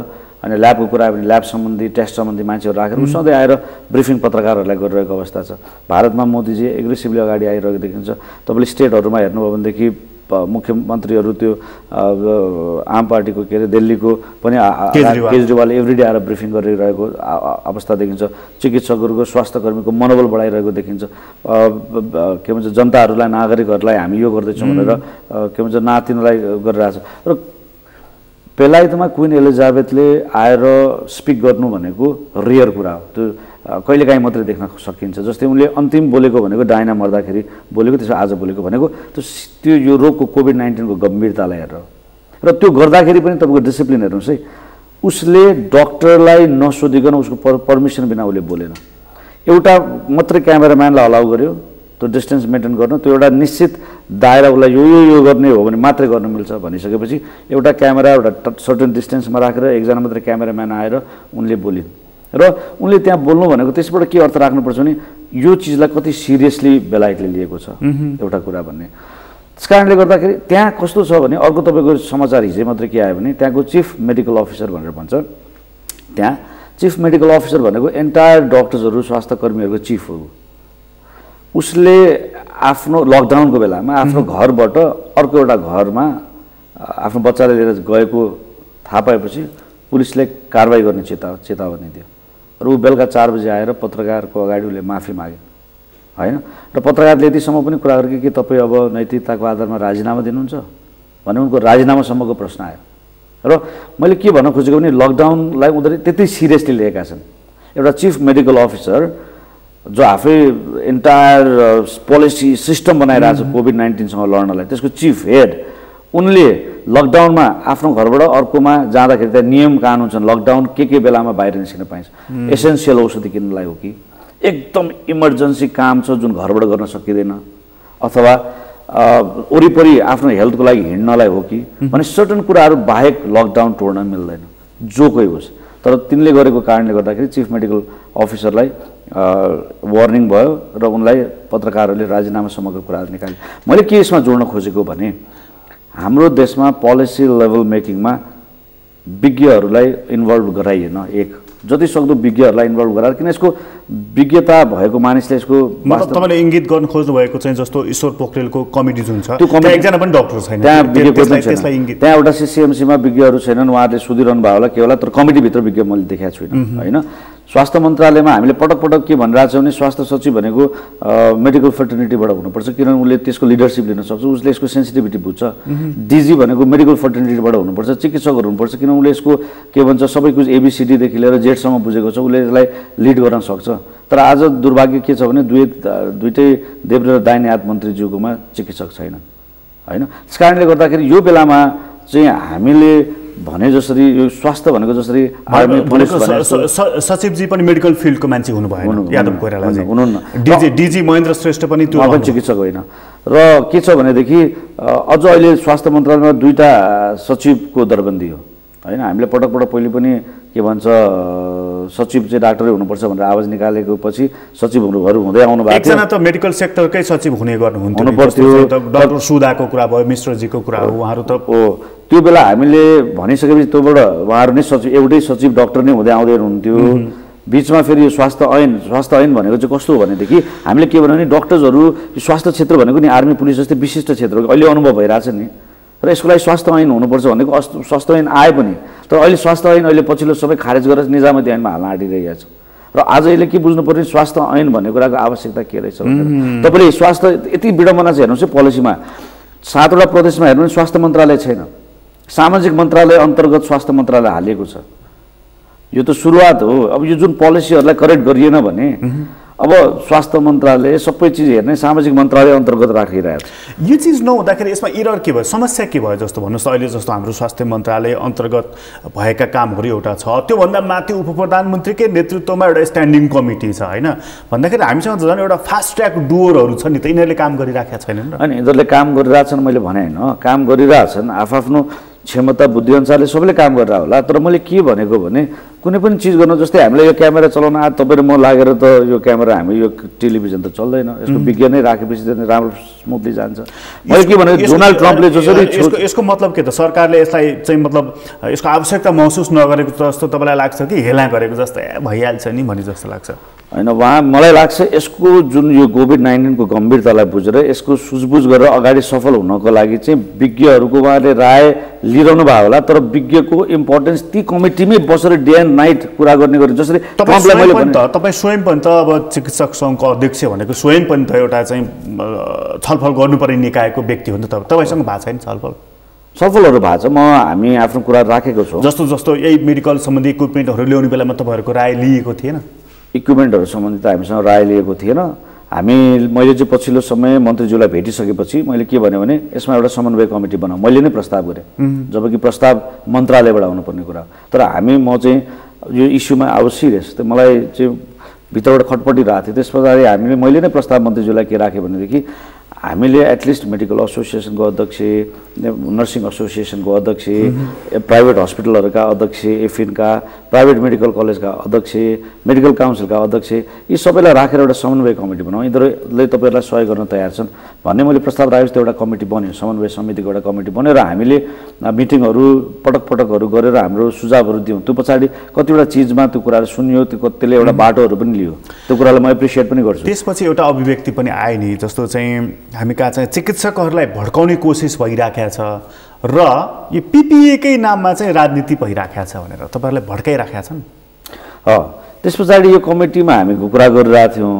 अनि ल्याबको कुरा पनि ल्याब सम्बन्धी टेस्ट सम्बन्धी मान्छेहरू राखेर ऊ सधैँ आएर ब्रिफिङ पत्रकारहरूलाई गरिरहेको अवस्था छ। भारतमा मोदीजी एग्रेसिभली अगाडि आइरहेको देखिन्छ। तपाईँले स्टेटहरूमा हेर्नुभयो भनेदेखि मुख्यमन्त्रीहरू त्यो आम पार्टीको के अरे दिल्लीको पनि केजरीवाल एभ्रिडे आएर ब्रिफिङ गरिरहेको अवस्था देखिन्छ। चिकित्सकहरूको स्वास्थ्यकर्मीको मनोबल बढाइरहेको देखिन्छ। के भन्छ जनताहरूलाई नागरिकहरूलाई हामी यो गर्दैछौँ भनेर के भन्छ नातिनलाई गरिरहेछ। र बेलायतमा क्वीन एलिजाबेथले आएर स्पिक गर्नु भनेको रेयर कुरा हो। त्यो कहिलेकाहीँ मात्रै देख्न सकिन्छ। जस्तै उनले अन्तिम बोलेको भनेको डाइना मर्दाखेरि बोलेको, त्यसो आज बोलेको भनेको त्यो यो रोगको कोभिड-19 को गम्भीरतालाई हेरेर। र त्यो गर्दाखेरि पनि तपाईँको डिसिप्लिन हेर्नुहोस् है, उसले डक्टरलाई नसोधिकन उसको पर्मिसन बिना उसले बोलेन। एउटा मात्रै क्यामेराम्यानलाई अलाउ गर्यो त्यो डिस्टेन्स मेन्टेन गर्न, त्यो एउटा निश्चित दायरा उसलाई यो गर्ने हो भने मात्रै गर्न मिल्छ भनिसकेपछि एउटा क्यामेरा एउटा सर्टेन डिस्टेन्समा राखेर एकजना मात्रै क्यामेराम्यान आएर उनले बोलिन्। र उनले त्यहाँ बोल्नु भनेको त्यसबाट के अर्थ राख्नुपर्छ भने यो चिजलाई कति सिरियसली बेलायतले लिएको छ एउटा कुरा भन्ने। त्यस कारणले गर्दाखेरि त्यहाँ कस्तो छ भने अर्को तपाईँको समाचार हिजो मात्रै के आयो भने त्यहाँको चिफ मेडिकल अफिसर भनेर भन्छ। त्यहाँ चिफ मेडिकल अफिसर भनेको एन्टायर डक्टर्सहरू स्वास्थ्यकर्मीहरूको चिफ हो। उसले आफ्नो लकडाउनको बेलामा आफ्नो घरबाट अर्को एउटा घरमा आफ्नो बच्चाले लिएर गएको थाहा पाएपछि पुलिसले कारवाही गर्ने चेतावनी दियो। र ऊ बेलुका 4 बजे आएर पत्रकारको अगाडि उसले माफी मागे होइन। र पत्रकारले यतिसम्म पनि कुरा गरे कि तपाईँ अब नैतिकताको आधारमा राजीनामा दिनुहुन्छ भने उनको राजीनामासम्मको प्रश्न आयो। र मैले के भन्न खोजेको भने लकडाउनलाई उनीहरूले त्यति सिरियसली लिएका छन्। एउटा चिफ मेडिकल अफिसर जो आफै एन्टायर पोलिसी सिस्टम बनाइरहेको छ कोभिड-19सँग लड्नलाई, त्यसको चिफ हेड, उनले लकडाउनमा आफ्नो घरबाट अर्कोमा जाँदाखेरि त्यहाँ नियम कानुन छन्। लकडाउन के बेलामा बाहिर निस्किन पाइन्छ, एसेन्सियल औषधि किन्नलाई हो कि एकदम इमर्जेन्सी काम छ जुन घरबाट गर्न सकिँदैन, अथवा वरिपरि आफ्नो हेल्थको लागि हिँड्नलाई हो कि भने सर्टन कुराहरू बाहेक लकडाउन तोड्न मिल्दैन जो कोही होस्। तर तिनले गरेको कारणले गर्दाखेरि चिफ मेडिकल अफिसरलाई वार्निङ भयो र उनलाई पत्रकारहरूले राजीनामासम्मको कुराहरू निकाले। मैले के यसमा जोड्न खोजेको भने हाम्रो देशमा पोलिसी लेभल मेकिङमा विज्ञहरूलाई इन्भल्भ गराइएन। एक जति सक्दो विज्ञहरूलाई इन्भल्भ गराएर, किन यसको विज्ञता भएको मानिसले यसको तपाईँले इङ्गित गर्न खोज्नु भएको चाहिँ जस्तो ईश्वर पोखरेलको कमिटी जुन छ त्यो एकजना पनि डक्टर छैन, त्यहाँ एउटा सिसिएमसीमा विज्ञहरू छैनन्, उहाँहरूले सुधिरहनु भयो होला के होला, तर कमिटीभित्र विज्ञ मैले देखाएको छुइनँ होइन। स्वास्थ्य मन्त्रालयमा हामीले पटक पटक के भनिरहेको छौँ भने स्वास्थ्य सचिव भनेको मेडिकल फर्टर्निटीबाट हुनुपर्छ, किनभने उसले त्यसको लिडरसिप लिन सक्छ, उसले यसको सेन्सिटिभिटी बुझ्छ। डिजी भनेको मेडिकल फर्टर्निटीबाट हुनुपर्छ, चिकित्सकहरू हुनुपर्छ, किन उसले यसको के भन्छ सबै कुछ एबिसिडीदेखि लिएर जेडसम्म बुझेको छ, उसले यसलाई लिड गर्न सक्छ। तर आज दुर्भाग्य के छ भने दुइटै देब्रे र दाहिने हात मन्त्रीज्यूकोमा चिकित्सक छैनन् होइन। त्यस कारणले गर्दाखेरि यो बेलामा चाहिँ हामीले भने जसरी यो स्वास्थ्य भनेको जसरी आर्मी पुलिस सचिवजी पनि मेडिकल फिल्डको मान्छे हुनु भएन, यादव कोइरालाजी हुनुहुन्न, डिजी महेन्द्र श्रेष्ठ पनि त्यो पनि चिकित्सक होइन। र के छ भनेदेखि अझ अहिले स्वास्थ्य मन्त्रालयमा 2टा सचिवको दरबन्दी हो होइन। हामीले पटक पहिले पनि के भन्छ सचिव चाहिँ डाक्टरै हुनुपर्छ भनेर आवाज निकालेको पछि सचिवहरू हुँदै आउनु भएको थियो। एकजना त मेडिकल सेक्टरकै सचिव हुनु पर्थ्यो। डाक्टर सुधाको कुरा भयो, मिश्रजीको कुरा हो, उहाँहरू त त्यो बेला हामीले भनिसकेपछि त्योबाट उहाँहरू नै सचिव, एउटै सचिव डाक्टर नै हुँदै आउँदै हुनुहुन्थ्यो। बिचमा फेरि यो स्वास्थ्य ऐन भनेको चाहिँ कस्तो हो भनेदेखि हामीले के भन्यो भने डक्टर्सहरू स्वास्थ्य क्षेत्र भनेको नि आर्मी पुलिस जस्तै विशिष्ट क्षेत्र हो, अहिले अनुभव भइरहेछ नि। र यसको लागि स्वास्थ्य ऐन हुनुपर्छ भनेको स्वास्थ्य ऐन आए पनि, तर अहिले स्वास्थ्य ऐन अहिले पछिल्लो सबै खारेज गरेर निजामती ऐनमा हाल्न आँटिरहेको छ। र आज अहिले के बुझ्नु पर्ने स्वास्थ्य ऐन भन्ने कुराको आवश्यकता के रहेछ भनेर तपाईँले स्वास्थ्य यति विडम्बना चाहिँ हेर्नुहोस् है पोलिसीमा 7 वटा प्रदेशमा हेर्नु भने स्वास्थ्य मन्त्रालय छैन सामाजिक मन्त्रालय अन्तर्गत स्वास्थ्य मन्त्रालय हालिएको छ यो त सुरुवात हो अब यो जुन पोलिसीहरूलाई करेक्ट गरिएन भने अब स्वास्थ्य मन्त्रालय सबै चिज हेर्ने सामाजिक मन्त्रालय अन्तर्गत राखिरहेको छ यो चिज नहुँदाखेरि यसमा एरर के भयो समस्या के भयो जस्तो भन्नुहोस् अहिले जस्तो हाम्रो स्वास्थ्य मन्त्रालय अन्तर्गत भएका कामहरू एउटा छ त्योभन्दा माथि उपप्रधानमन्त्रीकै नेतृत्वमा एउटा स्ट्यान्डिङ कमिटी छ होइन भन्दाखेरि हामीसँग झन् एउटा फास्ट ट्र्याक डुवरहरू छ नि त यिनीहरूले काम गरिराखेका छैनन् र अनि यिनीहरूले काम गरिरहेछन् मैले भने होइन काम गरिरहेछन् आफ्नो क्षमता बुद्धि अनुसारले सबैले काम गरेर होला तर मैले के भनेको भने कुनै पनि चिज गर्नु जस्तै हामीले यो क्यामेरा चलाउन आज तपाईँ र म लागेर त यो क्यामेरा हामी यो टेलिभिजन त चल्दैन यसको विज्ञानै राखेपछि त राम्रो स्मुथली जान्छ मैले के भनेको डोनाल्ड ट्रम्पले जसरी यसको मतलब के त सरकारले यसलाई चाहिँ मतलब यसको आवश्यकता महसुस नगरेको जस्तो तपाईँलाई लाग्छ कि हेला गरेको जस्तो भइहाल्छ नि भने जस्तो लाग्छ होइन उहाँ मलाई लाग्छ यसको जुन यो कोभिड-19 को गम्भीरतालाई बुझेर यसको सुझबुझ गरेर अगाडि सफल हुनको लागि चाहिँ विज्ञहरूको उहाँले राय लिइरहनु भयो होला तर विज्ञको इम्पोर्टेन्स ती कमिटीमै बसेर डे एन्ड नाइट कुरा गर्ने गरे जसरी तपाईँ स्वयं पनि त अब चिकित्सक सङ्घको अध्यक्ष भनेको स्वयं पनि त एउटा चाहिँ छलफल गर्नुपर्ने निकायको व्यक्ति हो नि त तपाईँसँग भएको छैन छलफलहरू भएको छ हामी आफ्नो कुरा राखेको छौँ जस्तो यही मेडिकल सम्बन्धी इक्विपमेन्टहरू ल्याउने बेलामा तपाईँहरूको राय लिएको थिएन इक्विपमेन्टहरू सम्बन्धी त हामीसँग राय लिएको थिएन मैले चाहिँ पछिल्लो समय मन्त्रीज्यूलाई भेटिसकेपछि मैले के भने यसमा एउटा समन्वय कमिटी बनाऊ मैले नै प्रस्ताव गरेँ जबकि प्रस्ताव मन्त्रालयबाट आउनुपर्ने कुरा तर म चाहिँ यो इस्युमा अब सिरियस त मलाई चाहिँ भित्रबाट खटपटिरहेको थियो त्यस पछाडि मैले नै प्रस्ताव मन्त्रीज्यूलाई के राखेँ भनेदेखि हामीले एटलिस्ट मेडिकल एसोसिएसनको अध्यक्ष नर्सिङ एसोसिएसनको अध्यक्ष प्राइभेट हस्पिटलहरूका अध्यक्ष एफिनका प्राइभेट मेडिकल कलेजका अध्यक्ष मेडिकल काउन्सिलका अध्यक्ष यी सबैलाई राखेर एउटा समन्वय कमिटी बनाऊ यिनीहरूले तपाईँहरूलाई सहयोग गर्न तयार छन् भन्ने मैले प्रस्ताव राखेपछि एउटा कमिटी बन्यो समन्वय समितिको एउटा कमिटी बन्यो र हामीले मिटिङहरू पटकहरू गरेर हाम्रो सुझावहरू दियौँ त्यो पछाडि कतिवटा चिजमा त्यो कुराहरू सुन्यो त्यो त्यसले एउटा बाटोहरू पनि लियो त्यो कुरालाई म एप्रिसिएट पनि गर्छु त्यसपछि एउटा अभिव्यक्ति पनि आयो नि जस्तो चाहिँ हामी कहाँ चाहिँ चिकित्सकहरूलाई भड्काउने कोसिस भइराखेको छ र यो पिपिएकै नाममा चाहिँ राजनीति भइराखेको छ भनेर तपाईँहरूलाई भड्काइराखेका छन् त्यस पछाडि यो कमिटीमा हामी कुरा गरिरहेको थियौँ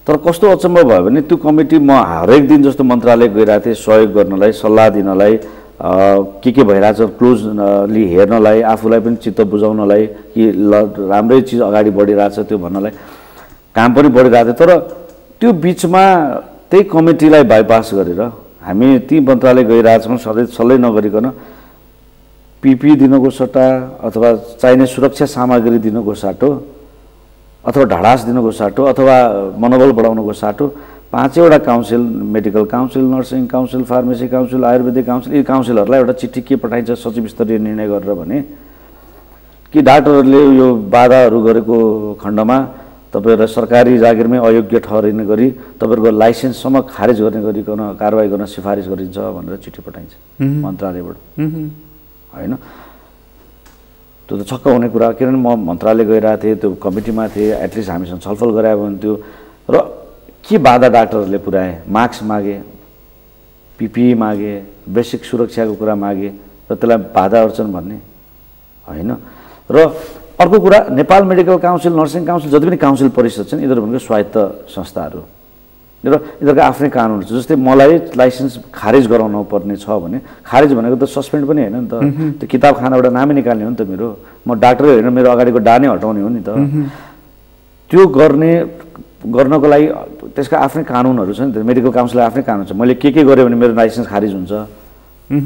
तर कस्तो अचम्म भयो भने त्यो कमिटी म हरेक दिन जस्तो मन्त्रालय गइरहेको थिएँ सहयोग गर्नलाई सल्लाह दिनलाई के भइरहेछ क्लोजली हेर्नलाई आफूलाई पनि चित्त बुझाउनलाई कि राम्रै चिज अगाडि बढिरहेछ त्यो भन्नलाई काम पनि बढिरहेको थियो तर त्यो बिचमा त्यही कमिटीलाई बाइपास गरेर हामी ती मन्त्रालय गइरहेछौँ सल्लाह नगरिकन पिपी दिनको सट्टा अथवा चाहिने सुरक्षा सामग्री दिनको साटो अथवा ढाडास दिनको साटो अथवा मनोबल बढाउनको साटो 5वटा council medical council nursing council pharmacy council Ayurvedic council यी काउन्सिलहरूलाई एउटा चिठी के पठाइन्छ सचिव स्तरीय निर्णय गरेर भने कि डाक्टरहरूले यो बाधाहरू गरेको खण्डमा तपाईहरुलाई सरकारी जागिरमै अयोग्य ठहरिने गरी तपाईहरुको लाइसेन्ससम्म खारेज गर्ने गरिकन कारबाही गर्न सिफारिस गरिन्छ भनेर चिठी पठाइन्छ मन्त्रालयबाट हैन त्यो त छक्क हुने कुरा किनभने म मन्त्रालय गइरहेको थिएँ त्यो कमिटीमा थिएँ एटलिस्ट हामीसँग छलफल गरायो भने त्यो र के बाधा डाक्टरहरूले पुर्याए मास्क मागे पिपिई मागे बेसिक सुरक्षाको कुरा मागे र त्यसलाई बाधा अर्चन भन्ने हैन र अर्को कुरा Nepal medical council nursing council जति पनि काउन्सिल परिषद छन् यिनीहरू भनेको स्वायत्त संस्थाहरू र यिनीहरूको आफ्नै कानुन छ जस्तै मलाई लाइसेन्स खारेज गराउनु पर्ने छ भने खारेज भनेको त सस्पेन्ड पनि हैन नि त त्यो किताबखानाबाट नामै निकाल्ने हो नि त मेरो म डाक्टरै हैन मेरो अगाडिको डानै हटाउने हो नि त त्यो गर्नको लागि त्यसका आफ्नै कानुनहरू छ नि त मेडिकल काउन्सिलको आफ्नै कानुन छ मैले के गरे भने मेरो लाइसेन्स खारिज हुन्छ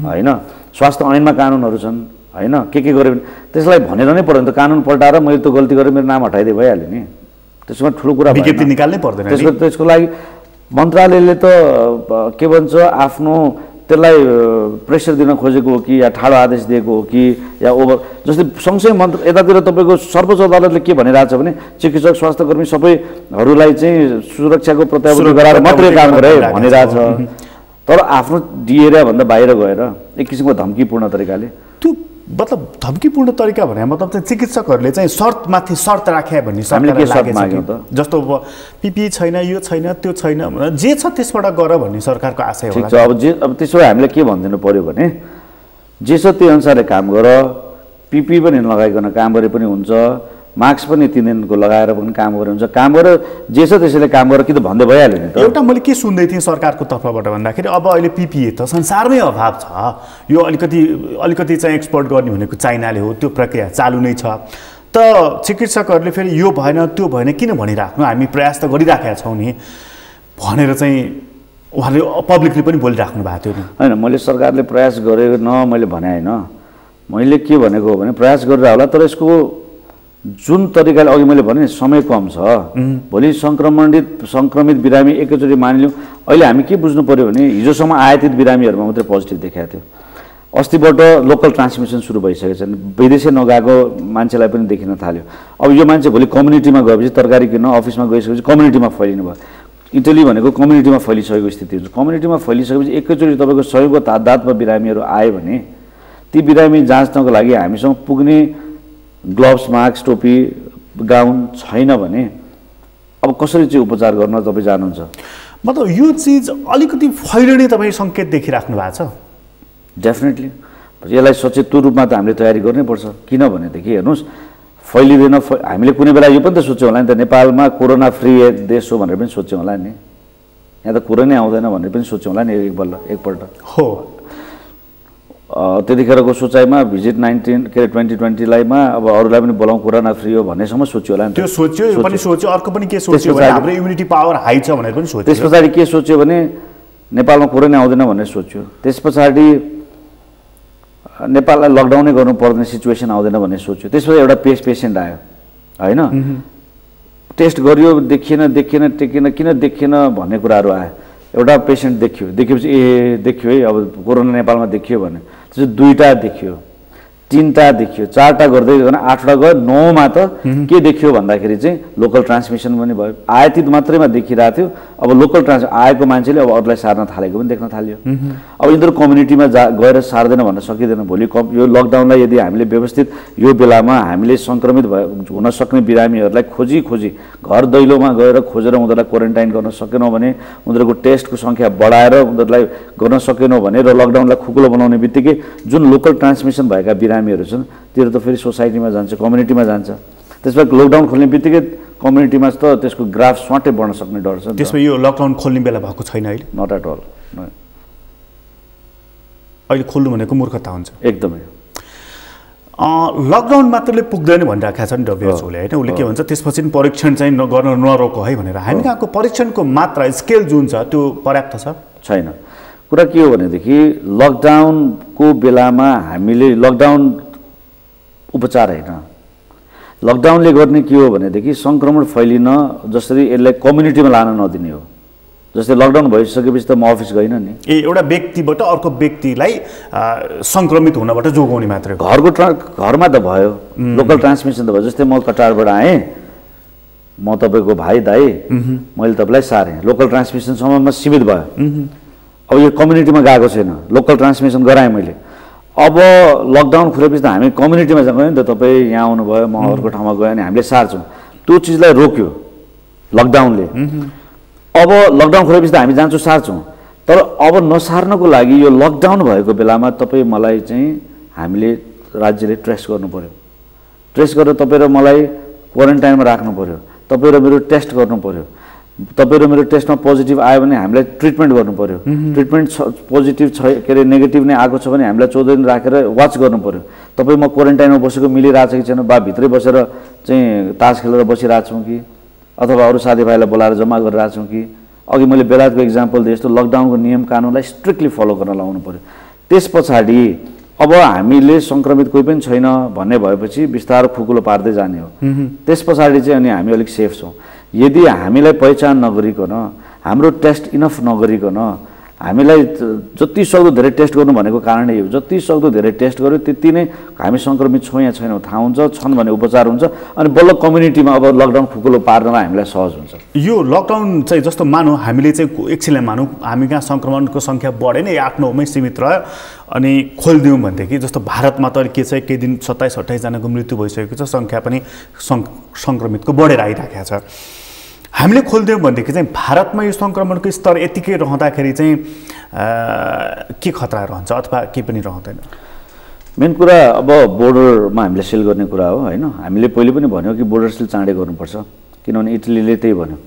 हैन स्वास्थ्य ऐनमा कानुनहरू छन् हैन के गरे भने त्यसलाई भनेर नै पर्दैन त कानुन पल्टाएर मैले त गल्ती गरेर मेरो नाम हटाइदिए भइहाल्यो नि त्यसमा ठुलो कुरा विज्ञप्ति निकाल्नै पर्दैन त्यसको लागि मन्त्रालयले त के भन्छ आफ्नो त्यसलाई प्रेसर दिन खोजेको हो कि या ठाडो आदेश दिएको हो कि या ओभर जस्तै सँगसँगै यतातिर तपाईँको सर्वोच्च अदालतले के भनिरहेछ भने चिकित्सक स्वास्थ्यकर्मी सबैहरूलाई चाहिँ सुरक्षाको प्रत्याभूति गराएर मात्रै काम गरे भनिरहेछ तर आफ्नो डिएरियाभन्दा बाहिर गएर एक किसिमको धम्कीपूर्ण तरिकाले त्यो मतलब धम्कीपूर्ण तरिका भने मतलब चाहिँ चिकित्सकहरूले चाहिँ शर्तमाथि शर्त राखे भन्ने हामीले के शर्त माग्यौँ त जस्तो पिपी छैन यो छैन त्यो छैन जे छ त्यसबाट गर भन्ने सरकारको आशय होला ठिक छ अब त्यसो भए हामीले के भनिदिनु पर्यो भने जे छ त्यही अनुसारले काम गर पिपी पनि लगाइकन काम गरे पनि हुन्छ मास्क पनि 3 दिनको लगाएर पनि काम गरेर हुन्छ, काम गरेर जे छ त्यसैले काम गरेर कि त भन्दै भइहाल्यो नि त। एउटा मैले के सुन्दै थिएँ सरकारको तर्फबाट भन्दाखेरि अब अहिले पिपिए त संसारमै अभाव छ, यो अलिकति चाहिँ एक्सपोर्ट गर्ने भनेको चाइनाले हो, त्यो प्रक्रिया चालु नै छ। त चिकित्सकहरूले फेरि यो भएन त्यो भएन किन भनिराख्नु, हामी प्रयास त गरिराखेका छौँ नि भनेर चाहिँ उहाँले पब्लिकली पनि बोलिराख्नु भएको थियो नि। होइन, मैले सरकारले प्रयास गरेन मैले भने होइन, मैले के भनेको हो भने प्रयास गरेर होला, तर यसको जुन तरिकाले अघि मैले भने समय कम छ, भोलि सङ्क्रमित बिरामी एकैचोटि मानिलिउँ। अहिले हामी के बुझ्नु पऱ्यो भने हिजोसम्म आयातित बिरामीहरूमा मात्रै पोजिटिभ देखाएको थियो, अस्तिबाट लोकल ट्रान्समिसन सुरु भइसकेको छ, विदेशै नगएको मान्छेलाई पनि देखिन थाल्यो। अब यो मान्छे भोलि कम्युनिटीमा गएपछि तरकारी किन्न अफिसमा गइसकेपछि कम्युनिटीमा फैलिनु भयो। इटली भनेको कम्युनिटीमा फैलिसकेको स्थिति हुन्छ, कम्युनिटीमा फैलिसकेपछि एकैचोटि तपाईँको 100को तादादमा बिरामीहरू आयो भने ती बिरामी जाँच्नको लागि हामीसँग पुग्ने ग्लोभ्स, मास्क, टोपी, गाउन छैन भने अब कसरी चाहिँ उपचार गर्न तपाईँ जानुहुन्छ? मतलब यो चिज अलिकति फैलिने तपाईँ सङ्केत देखिराख्नु भएको छ? डेफिनेटली यसलाई सचेत रूपमा त हामीले तयारी गर्नैपर्छ, किनभनेदेखि हेर्नुहोस् फैलिँदैन। हामीले कुनै बेला यो पनि त सोच्यौँ होला नि त, नेपालमा कोरोना फ्री देश हो भनेर पनि सोच्यौँ होला नि, यहाँ त कोरोनै आउँदैन भनेर पनि सोच्यौँ होला नि एकपल्ट हो। त्यतिखेरको सोचाइमा भिजिट 2020मा अब अरूलाई पनि बोलाउँ कोरोना फ्री हो भन्नेसम्म सोच्यो होला नि, त्यो सोच्यो, यो पनि सोच्यो, अर्को पनि के सोच्यो भने हाम्रो इम्युनिटी पावर हाई छ भनेर पनि सोच्यो। त्यस पछाडि के सोच्यो भने नेपालमा कोरोना आउँदैन भनेर सोच्यो, त्यस पछाडि नेपाललाई लकडाउनै गर्नुपर्ने सिचुएसन आउँदैन भन्ने सोच्यो, त्यसपछि एउटा पेसेन्ट आयो होइन, टेस्ट गरियो देखिएन किन देखिएन भन्ने कुराहरू आयो। एउटा पेसेन्ट देखेपछि देखियो है अब कोरोना नेपालमा देखियो भने, त्यसपछि 2टा देखियो, 3टा देखियो, 4टा गर्दै गएर 8वटा गयो, 9मा त के देखियो भन्दाखेरि चाहिँ लोकल ट्रान्समिसन पनि भयो। आयातित मात्रैमा देखिरहेको थियो, अब लोकल आएको मान्छेले अब अरूलाई सार्न थालेको पनि देख्न थाल्यो। अब यिनीहरू कम्युनिटीमा गएर सार्दैन भन्न सकिँदैन। भोलि यो लकडाउनलाई यदि हामीले व्यवस्थित यो बेलामा हामीले सङ्क्रमित हुन सक्ने बिरामीहरूलाई खोजी घर दैलोमा गएर खोजेर उनीहरूलाई क्वारेन्टाइन गर्न सकेनौँ भने, उनीहरूको टेस्टको सङ्ख्या बढाएर उनीहरूलाई गर्न सकेनौँ भने र लकडाउनलाई खुकुलो बनाउने बित्तिकै जुन लोकल ट्रान्समिसन भएका बिरामीहरू छन् त्यो त फेरि सोसाइटीमा जान्छ, कम्युनिटीमा जान्छ। त्यसपछि लकडाउन खोल्ने बित्तिकै कम्युनिटीमा त त्यसको ग्राफ स्वाटै बढ्न सक्ने डर छ। त्यसमा यो लकडाउन खोल्ने बेला भएको छैन अहिले? Not at all. अहिले खोल्नु भनेको मूर्खता हुन्छ एकदमै। लकडाउन मात्रले पुग्दैन भनिरहेको छ नि WHO ले होइन, उसले के भन्छ त्यसपछि परीक्षण चाहिँ गर्न नरोको है भनेर। हामी कहाँको परीक्षणको मात्रा स्केल जुन छ त्यो पर्याप्त छैन। कुरा के हो भनेदेखि लकडाउनको बेलामा हामीले लकडाउन उपचार होइन, लकडाउनले गर्ने के हो भनेदेखि सङ्क्रमण फैलिन जसरी यसलाई कम्युनिटीमा लान नदिने हो। जस्तै लकडाउन भइसकेपछि त म अफिस गइनँ नि, एउटा व्यक्तिबाट अर्को व्यक्तिलाई सङ्क्रमित हुनबाट जोगाउने मात्रै। घरमा त भयो, लोकल ट्रान्समिसन त भयो। जस्तै म कटारबाट आएँ, म तपाईँको भाइ दाइ, मैले तपाईँलाई सारेँ, लोकल ट्रान्समिसनसम्ममा सीमित भयो। अब यो कम्युनिटीमा गएको छैन, लोकल ट्रान्समिसन गराएँ मैले। अब लकडाउन खुलेपछि त हामी कम्युनिटीमा गयो नि त, तपाईँ यहाँ आउनुभयो, म अर्को ठाउँमा गयो भने हामीले सार्छौँ, त्यो चिजलाई रोक्यो लकडाउनले। अब लकडाउन खुलेपछि त हामी जान्छौँ सार्छौँ, तर अब नसार्नको लागि यो लकडाउन भएको बेलामा तपाईँ मलाई चाहिँ हामीले राज्यले ट्रेस गर्नु पऱ्यो, ट्रेस गरेर तपाईँ र मलाई क्वारेन्टाइनमा राख्नु पऱ्यो, तपाईँ र मेरो टेस्ट गर्नु पऱ्यो। तपाईँ र मेरो टेस्टमा पोजिटिभ आयो भने हामीलाई ट्रिटमेन्ट गर्नु पऱ्यो, ट्रिटमेन्ट पोजिटिभ छ के अरे नेगेटिभ नै आएको छ भने हामीलाई 14 दिन राखेर वाच गर्नु पऱ्यो। तपाईँ म क्वारेन्टाइनमा बसेको मिलिरहेको छ कि छैन, बा भित्रै बसेर चाहिँ तास खेलेर बसिरहेको छौँ कि अथवा अरू साथीभाइलाई बोलाएर जम्मा गरिरहेको छौँ कि। अघि मैले बेलायतको इक्जाम्पल दिएँ जस्तो लकडाउनको नियम कानुनलाई स्ट्रिक्टली फलो गर्न लाउनु पऱ्यो। त्यस पछाडि अब हामीले सङ्क्रमित कोही पनि छैन भन्ने भएपछि बिस्तारो खुकुलो पार्दै जाने हो। त्यस पछाडि चाहिँ अनि हामी अलिक सेफ छौँ। यदि हामीलाई पहिचान नगरिकन, हाम्रो टेस्ट इनफ नगरिकन, हामीलाई जति सक्दो धेरै टेस्ट गर्नु भनेको कारणै हो। जति सक्दो धेरै टेस्ट गर्यो त्यति नै हामी सङ्क्रमित छौँ या छैनौँ थाहा हुन्छ, छन् भने उपचार हुन्छ, अनि बल्ल कम्युनिटीमा अब लकडाउन खुकुलो पार्नलाई हामीलाई सहज हुन्छ। यो लकडाउन चाहिँ जस्तो मानौँ हामीले चाहिँ एकछिनलाई मानौँ हामी कहाँ सङ्क्रमणको सङ्ख्या बढेन, 8-9मै सीमित रह्यो अनि खोलिदिउँ भनेदेखि, जस्तो भारतमा त के छ केही दिन 27-28 जनाको मृत्यु भइसकेको छ, सङ्ख्या पनि सङ्क्रमितको बढेर आइराखेको छ। हामीले खोलिदियौँ भनेदेखि चाहिँ भारतमा यो सङ्क्रमणको स्तर यतिकै रहँदाखेरि चाहिँ के खतरा रहन्छ अथवा केही पनि रहँदैन? मेन कुरा अब बोर्डरमा हामीले सिल गर्ने कुरा हो होइन। हामीले पहिले पनि भन्यौँ कि बोर्डर सिल चाँडै गर्नुपर्छ, किनभने इटलीले त्यही भन्यो।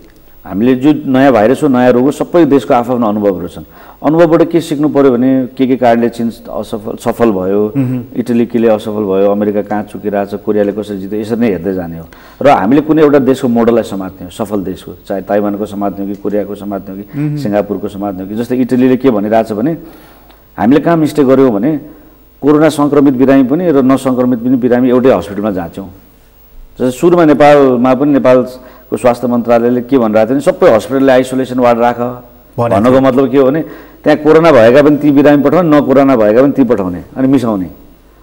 हामीले जो नयाँ भाइरस हो, नयाँ रोग हो, सबै देशको आफ्नो अनुभवहरू छन्। अनुभवबाट के सिक्नु पऱ्यो भने के कारणले चीन सफल भयो, इटली केले असफल भयो, अमेरिका कहाँ चुकिरहेछ, कोरियाले कसरी जित्यो, यसरी नै हेर्दै जाने हो। र हामीले कुनै एउटा देशको मोडललाई समात्ने हो, सफल देशको, चाहे ताइवानको समात्ने हो कि कोरियाको समात्ने हो कि सिङ्गापुरको समात्ने हो कि। जस्तै इटलीले के भनिरहेछ भने हामीले कहाँ मिस्टेक गऱ्यौँ भने कोरोना सङ्क्रमित बिरामी पनि र नसङ्क्रमित पनि बिरामी एउटै हस्पिटलमा जान्छौँ। जस्तै सुरुमा नेपालमा पनि नेपालको स्वास्थ्य मन्त्रालयले के भनिरहेको थियो भने सबै हस्पिटलले आइसोलेसन वार्ड राख। भन्नुको मतलब के हो भने त्यहाँ कोरोना भएका पनि ती बिरामी पठाउने, नकोरोना भएका पनि ती पठाउने अनि मिसाउने,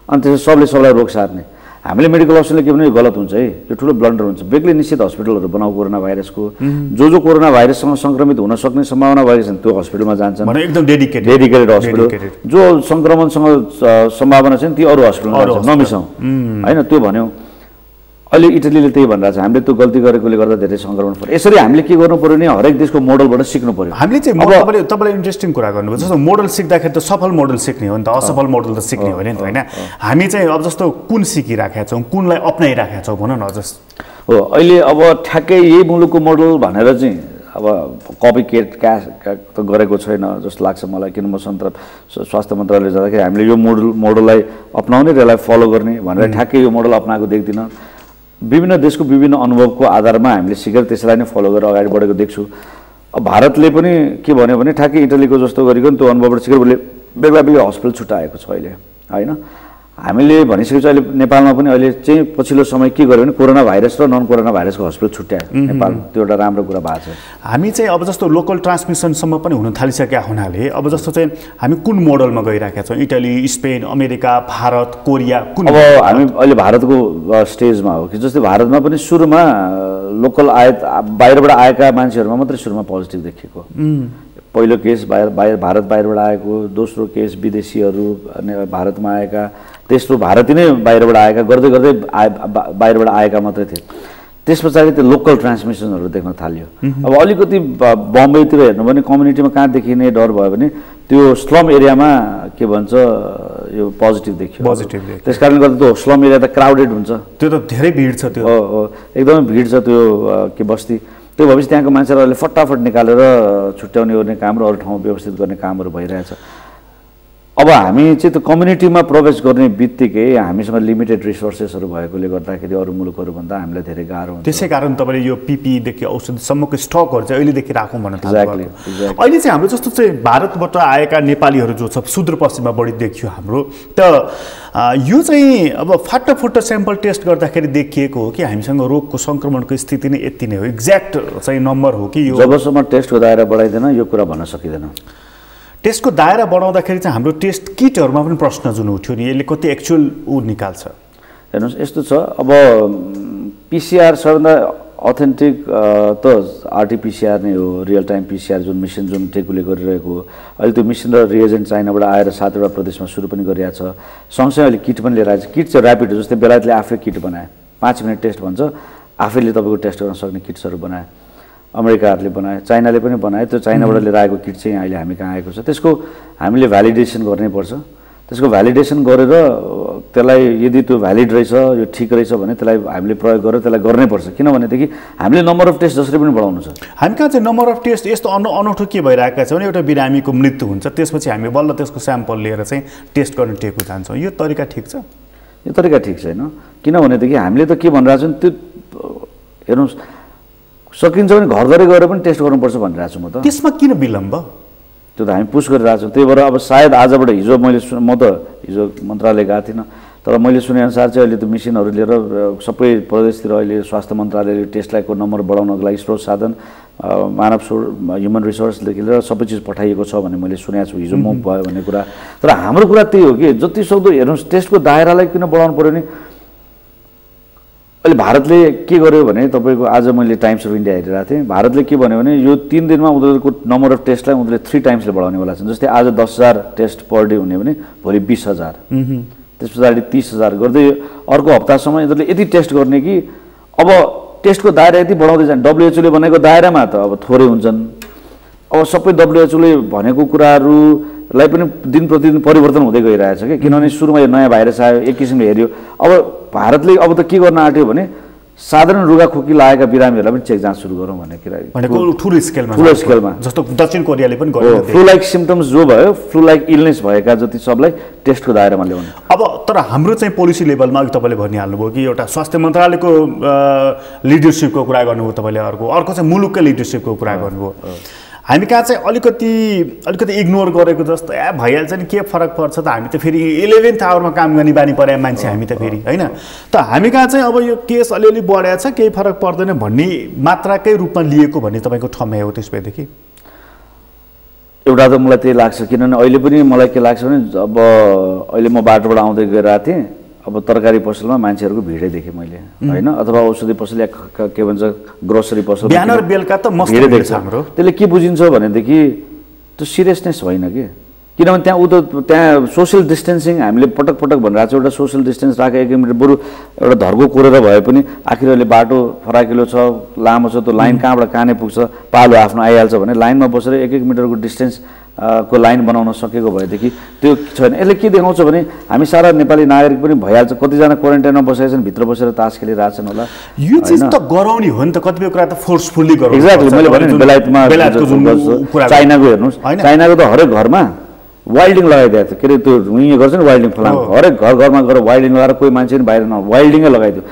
अनि त्यसो सबले सबलाई रोग सार्ने। हामीले मेडिकल अफिसरले के भने यो गलत हुन्छ है, यो ठुलो ब्लन्डर हुन्छ। बेग्लै निश्चित हस्पिटलहरू बनाऊ कोरोना भाइरसको। जो कोरोना भाइरससँग सङ्क्रमित हुन सक्ने सम्भावना भएको छन् त्यो हस्पिटलमा जान्छन्, एकदम डेडिकेटेड हस्पिटल। जो सङ्क्रमणसँग सम्भावना छैन ती अरू हस्पिटलमा जान्छन्, नमिसाउँ होइन। त्यो भन्यो। अहिले इटलीले त्यही भनिरहेको छ, हामीले त्यो गल्ती गरेकोले गर्दा धेरै सङ्क्रमण पर्यो। यसरी हामीले के गर्नु पऱ्यो भने हरेक देशको मोडलबाट सिक्नु पऱ्यो। हामीले चाहिँ तपाईँले इन्ट्रेस्टिङ कुरा गर्नुभयो। जस्तो मोडल सिक्दाखेरि त सफल मोडल सिक्ने हो नि त, असफल मोडल त सिक्ने हो नि त होइन। हामी चाहिँ अब जस्तो कुन सिकिराखेका छौँ, कुनलाई अप्नाइराखेका छौँ भनौँ न जस्तो हो। अहिले अब ठ्याक्कै यही मुलुकको मोडल भनेर चाहिँ अब कपी केट त गरेको छैन जस्तो लाग्छ मलाई, किन म स्वास्थ्य मन्त्रालय जाँदाखेरि हामीले यो मोडललाई अप्नाउने र यसलाई फलो गर्ने भनेर ठ्याक्कै यो मोडल अप्नाएको देख्दिनँ। विभिन्न देशको विभिन्न अनुभवको आधारमा हामीले सिकेर त्यसलाई नै फलो गरेर अगाडि बढेको देख्छु। अब भारतले पनि के भन्यो भने ठ्याक्कै इटलीको जस्तो गरिकन त्यो अनुभवबाट सिकेर बेग्ला बेग्ला हस्पिटल छुट्याएको छ अहिले होइन। हामीले भनिसकेको छ अहिले नेपालमा पनि अहिले चाहिँ पछिल्लो समय के गर्यो भने कोरोना भाइरस र नन कोरोना भाइरसको हस्पिटल छुट्यायो नेपाल। त्यो एउटा राम्रो कुरा भएको छ। हामी चाहिँ अब जस्तो लोकल ट्रान्समिसनसम्म पनि हुन थालिसकेका हुनाले अब जस्तो चाहिँ हामी कुन मोडलमा गइरहेका छौँ? Italy, Spain, America, Bharat, Korea, कुन? अब हामी अहिले भारतको स्टेजमा हो कि जस्तै भारतमा पनि सुरुमा लोकल बाहिरबाट आएका मान्छेहरूमा मात्रै सुरुमा पोजिटिभ देखिएको। पहिलो केस भारत बाहिरबाट आएको, दोस्रो केस विदेशीहरू अनि भारतमा आएका, तेस्रो भारती नै बाहिरबाट आएका, गर्दै गर्दै बाहिरबाट आएका मात्रै थिए। त्यस पछाडि त्यो लोकल ट्रान्समिसनहरू देख्न थाल्यो। अब अलिकति बम्बईतिर हेर्नु भने कम्युनिटीमा कहाँ देखिने डर भयो भने त्यो स्लम एरियामा के भन्छ यो पोजिटिभ देखियो। त्यस कारणले गर्दा त्यो स्लम एरिया त क्राउडेड हुन्छ, त्यो त धेरै भिड छ, त्यो हो एकदमै भिड छ त्यो के बस्ती। त्यो भएपछि त्यहाँको मान्छेहरूले फटाफट निकालेर छुट्याउने ओर्ने काम र अरू ठाउँमा व्यवस्थित गर्ने कामहरू भइरहेछ। अब हामी चाहिँ त्यो कम्युनिटीमा प्रवेश गर्ने बित्तिकै हामीसँग लिमिटेड रिसोर्सेसहरू भएकोले गर्दाखेरि अरू मुलुकहरूभन्दा हामीलाई धेरै गाह्रो हुन्छ। त्यसै कारण तपाईँले यो पिपीदेखि औषधिसम्मको स्टकहरू चाहिँ अहिलेदेखि राखौँ भन्न एक्ज्याक्टली। अहिले चाहिँ हाम्रो जस्तो चाहिँ भारतबाट आएका नेपालीहरू जो छ सुदूरपश्चिममा बढी देखियो हाम्रो, त यो चाहिँ अब फाटोफुट्टो स्याम्पल टेस्ट गर्दाखेरि देखिएको हो कि हामीसँग रोगको सङ्क्रमणको स्थिति नै यति नै हो, एक्ज्याक्ट चाहिँ नम्बर हो कि यो? जबसम्म टेस्टको दायरा बढाइँदैन यो कुरा भन्न सकिँदैन। टेस्टको दायरा बढाउँदाखेरि चाहिँ हाम्रो टेस्ट किटहरूमा पनि प्रश्न जुन उठ्यो नि, यसले कति एक्चुअल निकाल्छ? हेर्नुहोस् यस्तो छ, अब पिसिआर सबभन्दा अथेन्टिक त आरटिपिसिआर नै हो, रियल टाइम पिसिआर जुन मिसन जुन टेकुले गरिरहेको हो। अहिले त्यो मिसन र रिएजेन्ट चाइनाबाट आएर 7वटा प्रदेशमा सुरु पनि गरिरहेको छ। सँगसँगै अहिले किट पनि लिएर आएको छ। किट चाहिँ ऱ्यापिड हो, जस्तै बेलायतले आफै किट बनाए, 5 मिनट टेस्ट भन्छ, आफैले तपाईँको टेस्ट गर्न सक्ने किट्सहरू बनाए। अमेरिकाहरूले बनाए, चाइनाले पनि बनाए। त्यो चाइनाबाट लिएर आएको किट चाहिँ अहिले हामी कहाँ आएको छ, त्यसको हामीले भ्यालिडेसन गर्नैपर्छ। त्यसको भ्यालिडेसन गरेर त्यसलाई यदि त्यो भ्यालिड रहेछ, यो ठिक रहेछ भने त्यसलाई हामीले प्रयोग गरेर त्यसलाई गर्नैपर्छ। किनभनेदेखि हामीले नम्बर अफ टेस्ट जसरी पनि बढाउनु छ। हामी कहाँ चाहिँ नम्बर अफ टेस्ट यस्तो अनौठो के भइरहेको छ भने एउटा बिरामीको मृत्यु हुन्छ, त्यसपछि हामी बल्ल त्यसको स्याम्पल लिएर चाहिँ टेस्ट गर्न टेकु जान्छौँ। यो तरिका ठिक छ? यो तरिका ठिक छैन। किनभनेदेखि हामीले त के भनिरहेको छौँ, त्यो हेर्नुहोस् सकिन्छ भने घर घरै गएर पनि टेस्ट गर्नुपर्छ भनिरहेको छु म त। त्यसमा किन विलम्ब? त्यो त हामी पुस गरिरहेको छौँ। त्यही भएर अब सायद आजबाट हिजो म त हिजो मन्त्रालय गएको थिइनँ, तर मैले सुनेअनुसार चाहिँ अहिले त्यो मिसिनहरू लिएर सबै प्रदेशतिर अहिले स्वास्थ्य मन्त्रालयले टेस्टलाई को नम्बर बढाउनको लागि स्रोत साधन, मानव ह्युमन रिसोर्सदेखि लिएर सबै चिज पठाइएको छ भन्ने मैले सुनेको छु हिजो म भयो भन्ने कुरा। तर हाम्रो कुरा त्यही हो कि जति सक्दो हेर्नुहोस् टेस्टको दायरालाई किन बढाउनु पऱ्यो नि? अहिले भारतले के गर्यो भने तपाईँको आज मैले टाइम्स अफ इन्डिया हेरिरहेको थिएँ, भारतले के भन्यो भने यो 3 दिनमा उनीहरूको नम्बर अफ टेस्टलाई उनीहरूले 3 टाइम्सले बढाउनेवाला छन्। जस्तै आज 10,000 टेस्ट पर डे हुने भने भोलि 20,000, त्यस पछाडि 30,000 गर्दै अर्को हप्तासम्म यिनीहरूले यति टेस्ट गर्ने कि अब टेस्टको दायरा यति बढाउँदै जाने। WHO ले भनेको दायरामा त अब थोरै हुन्छन्। अब सबै WHO ले भनेको कुराहरू लाई पनि दिन प्रतिदिन परिवर्तन हुँदै गइरहेछ कि किनभने सुरुमा यो नयाँ भाइरस आयो एक किसिमले हेऱ्यो अब भारतले अब त के गर्न आँट्यो भने साधारण रुगाखोकी लागेका बिरामीहरूलाई पनि चेक जाँच सुरु गरौँ भन्ने कुरा ठुलो स्केलमा जस्तो दक्षिण कोरियाले पनि गर्यो फ्लू लाइक सिम्पटम्स जो भयो फ्लू लाइक इलनेस भएका जति सबलाई टेस्टको दायरामा ल्याउनु अब तर हाम्रो चाहिँ पोलिसी लेभलमा अघि तपाईँले भनिहाल्नुभयो कि एउटा स्वास्थ्य मन्त्रालयको लिडरसिपको कुरा गर्नुभयो तपाईँले अर्को चाहिँ मुलुककै लिडरसिपको कुरा गर्नुभयो हामी कहाँ चाहिँ अलिकति इग्नोर गरेको जस्तो भइहाल्छ नि के फरक पर्छ त हामी त फेरि 11th आवरमा काम गर्ने बानी परे मान्छे हामी त फेरि होइन त हामी कहाँ चाहिँ अब यो केस अलिअलि बढाएको छ केही फरक पर्दैन भन्ने मात्राकै रूपमा लिएको भन्ने तपाईँको ठम्मै हो त्यसपछि एउटा त मलाई त्यही लाग्छ किनभने अहिले पनि मलाई के लाग्छ भने अब अहिले म बाटोबाट आउँदै गइरहेको थिएँ अब तरकारी पसलमा मान्छेहरूको भिडै देखेँ मैले होइन अथवा औषधि पसल या के भन्छ ग्रोसरी पसल बिहान र बेलुका त भिडै देख्छ हाम्रो त्यसले के बुझिन्छ भनेदेखि त्यो सिरियसनेस होइन कि किनभने त्यहाँ सोसियल डिस्टेन्सिङ हामीले पटक पटक भनिरहेको छ एउटा सोसियल डिस्टेन्स राखेर 1 मिटर बरु एउटा धर्को कोरेर भए पनि आखिर अहिले बाटो फराकिलो छ लामो छ त्यो लाइन कहाँबाट कहाँ पुग्छ पालो आफ्नो आइहाल्छ भने लाइनमा बसेर 1 मिटरको डिस्टेन्स को लाइन बनाउन सकेको भएदेखि त्यो छैन यसले के देखाउँछ भने हामी सारा नेपाली नागरिक पनि भइहाल्छ कतिजना क्वारेन्टाइनमा बसेका छन् भित्र बसेर तास खेलिरहेछन् होला यो चिज त गराउने हो नि त कतिपय कुरा त फोर्सफुल्ली गराउनु एक्ज्याक्टली मैले भने बेलायतमा चाइनाको हेर्नुहोस् चाइनाको त हरेक घरमा वाइल्डिङ लगाइदिएको थियो के अरे त्यो उयो गर्छ नि वाइल्डिङ फलाम हरेक घरमा गएर वाइल्डिङ लगाएर कोही मान्छे पनि बाहिर वाइल्डिङै लगाइदियो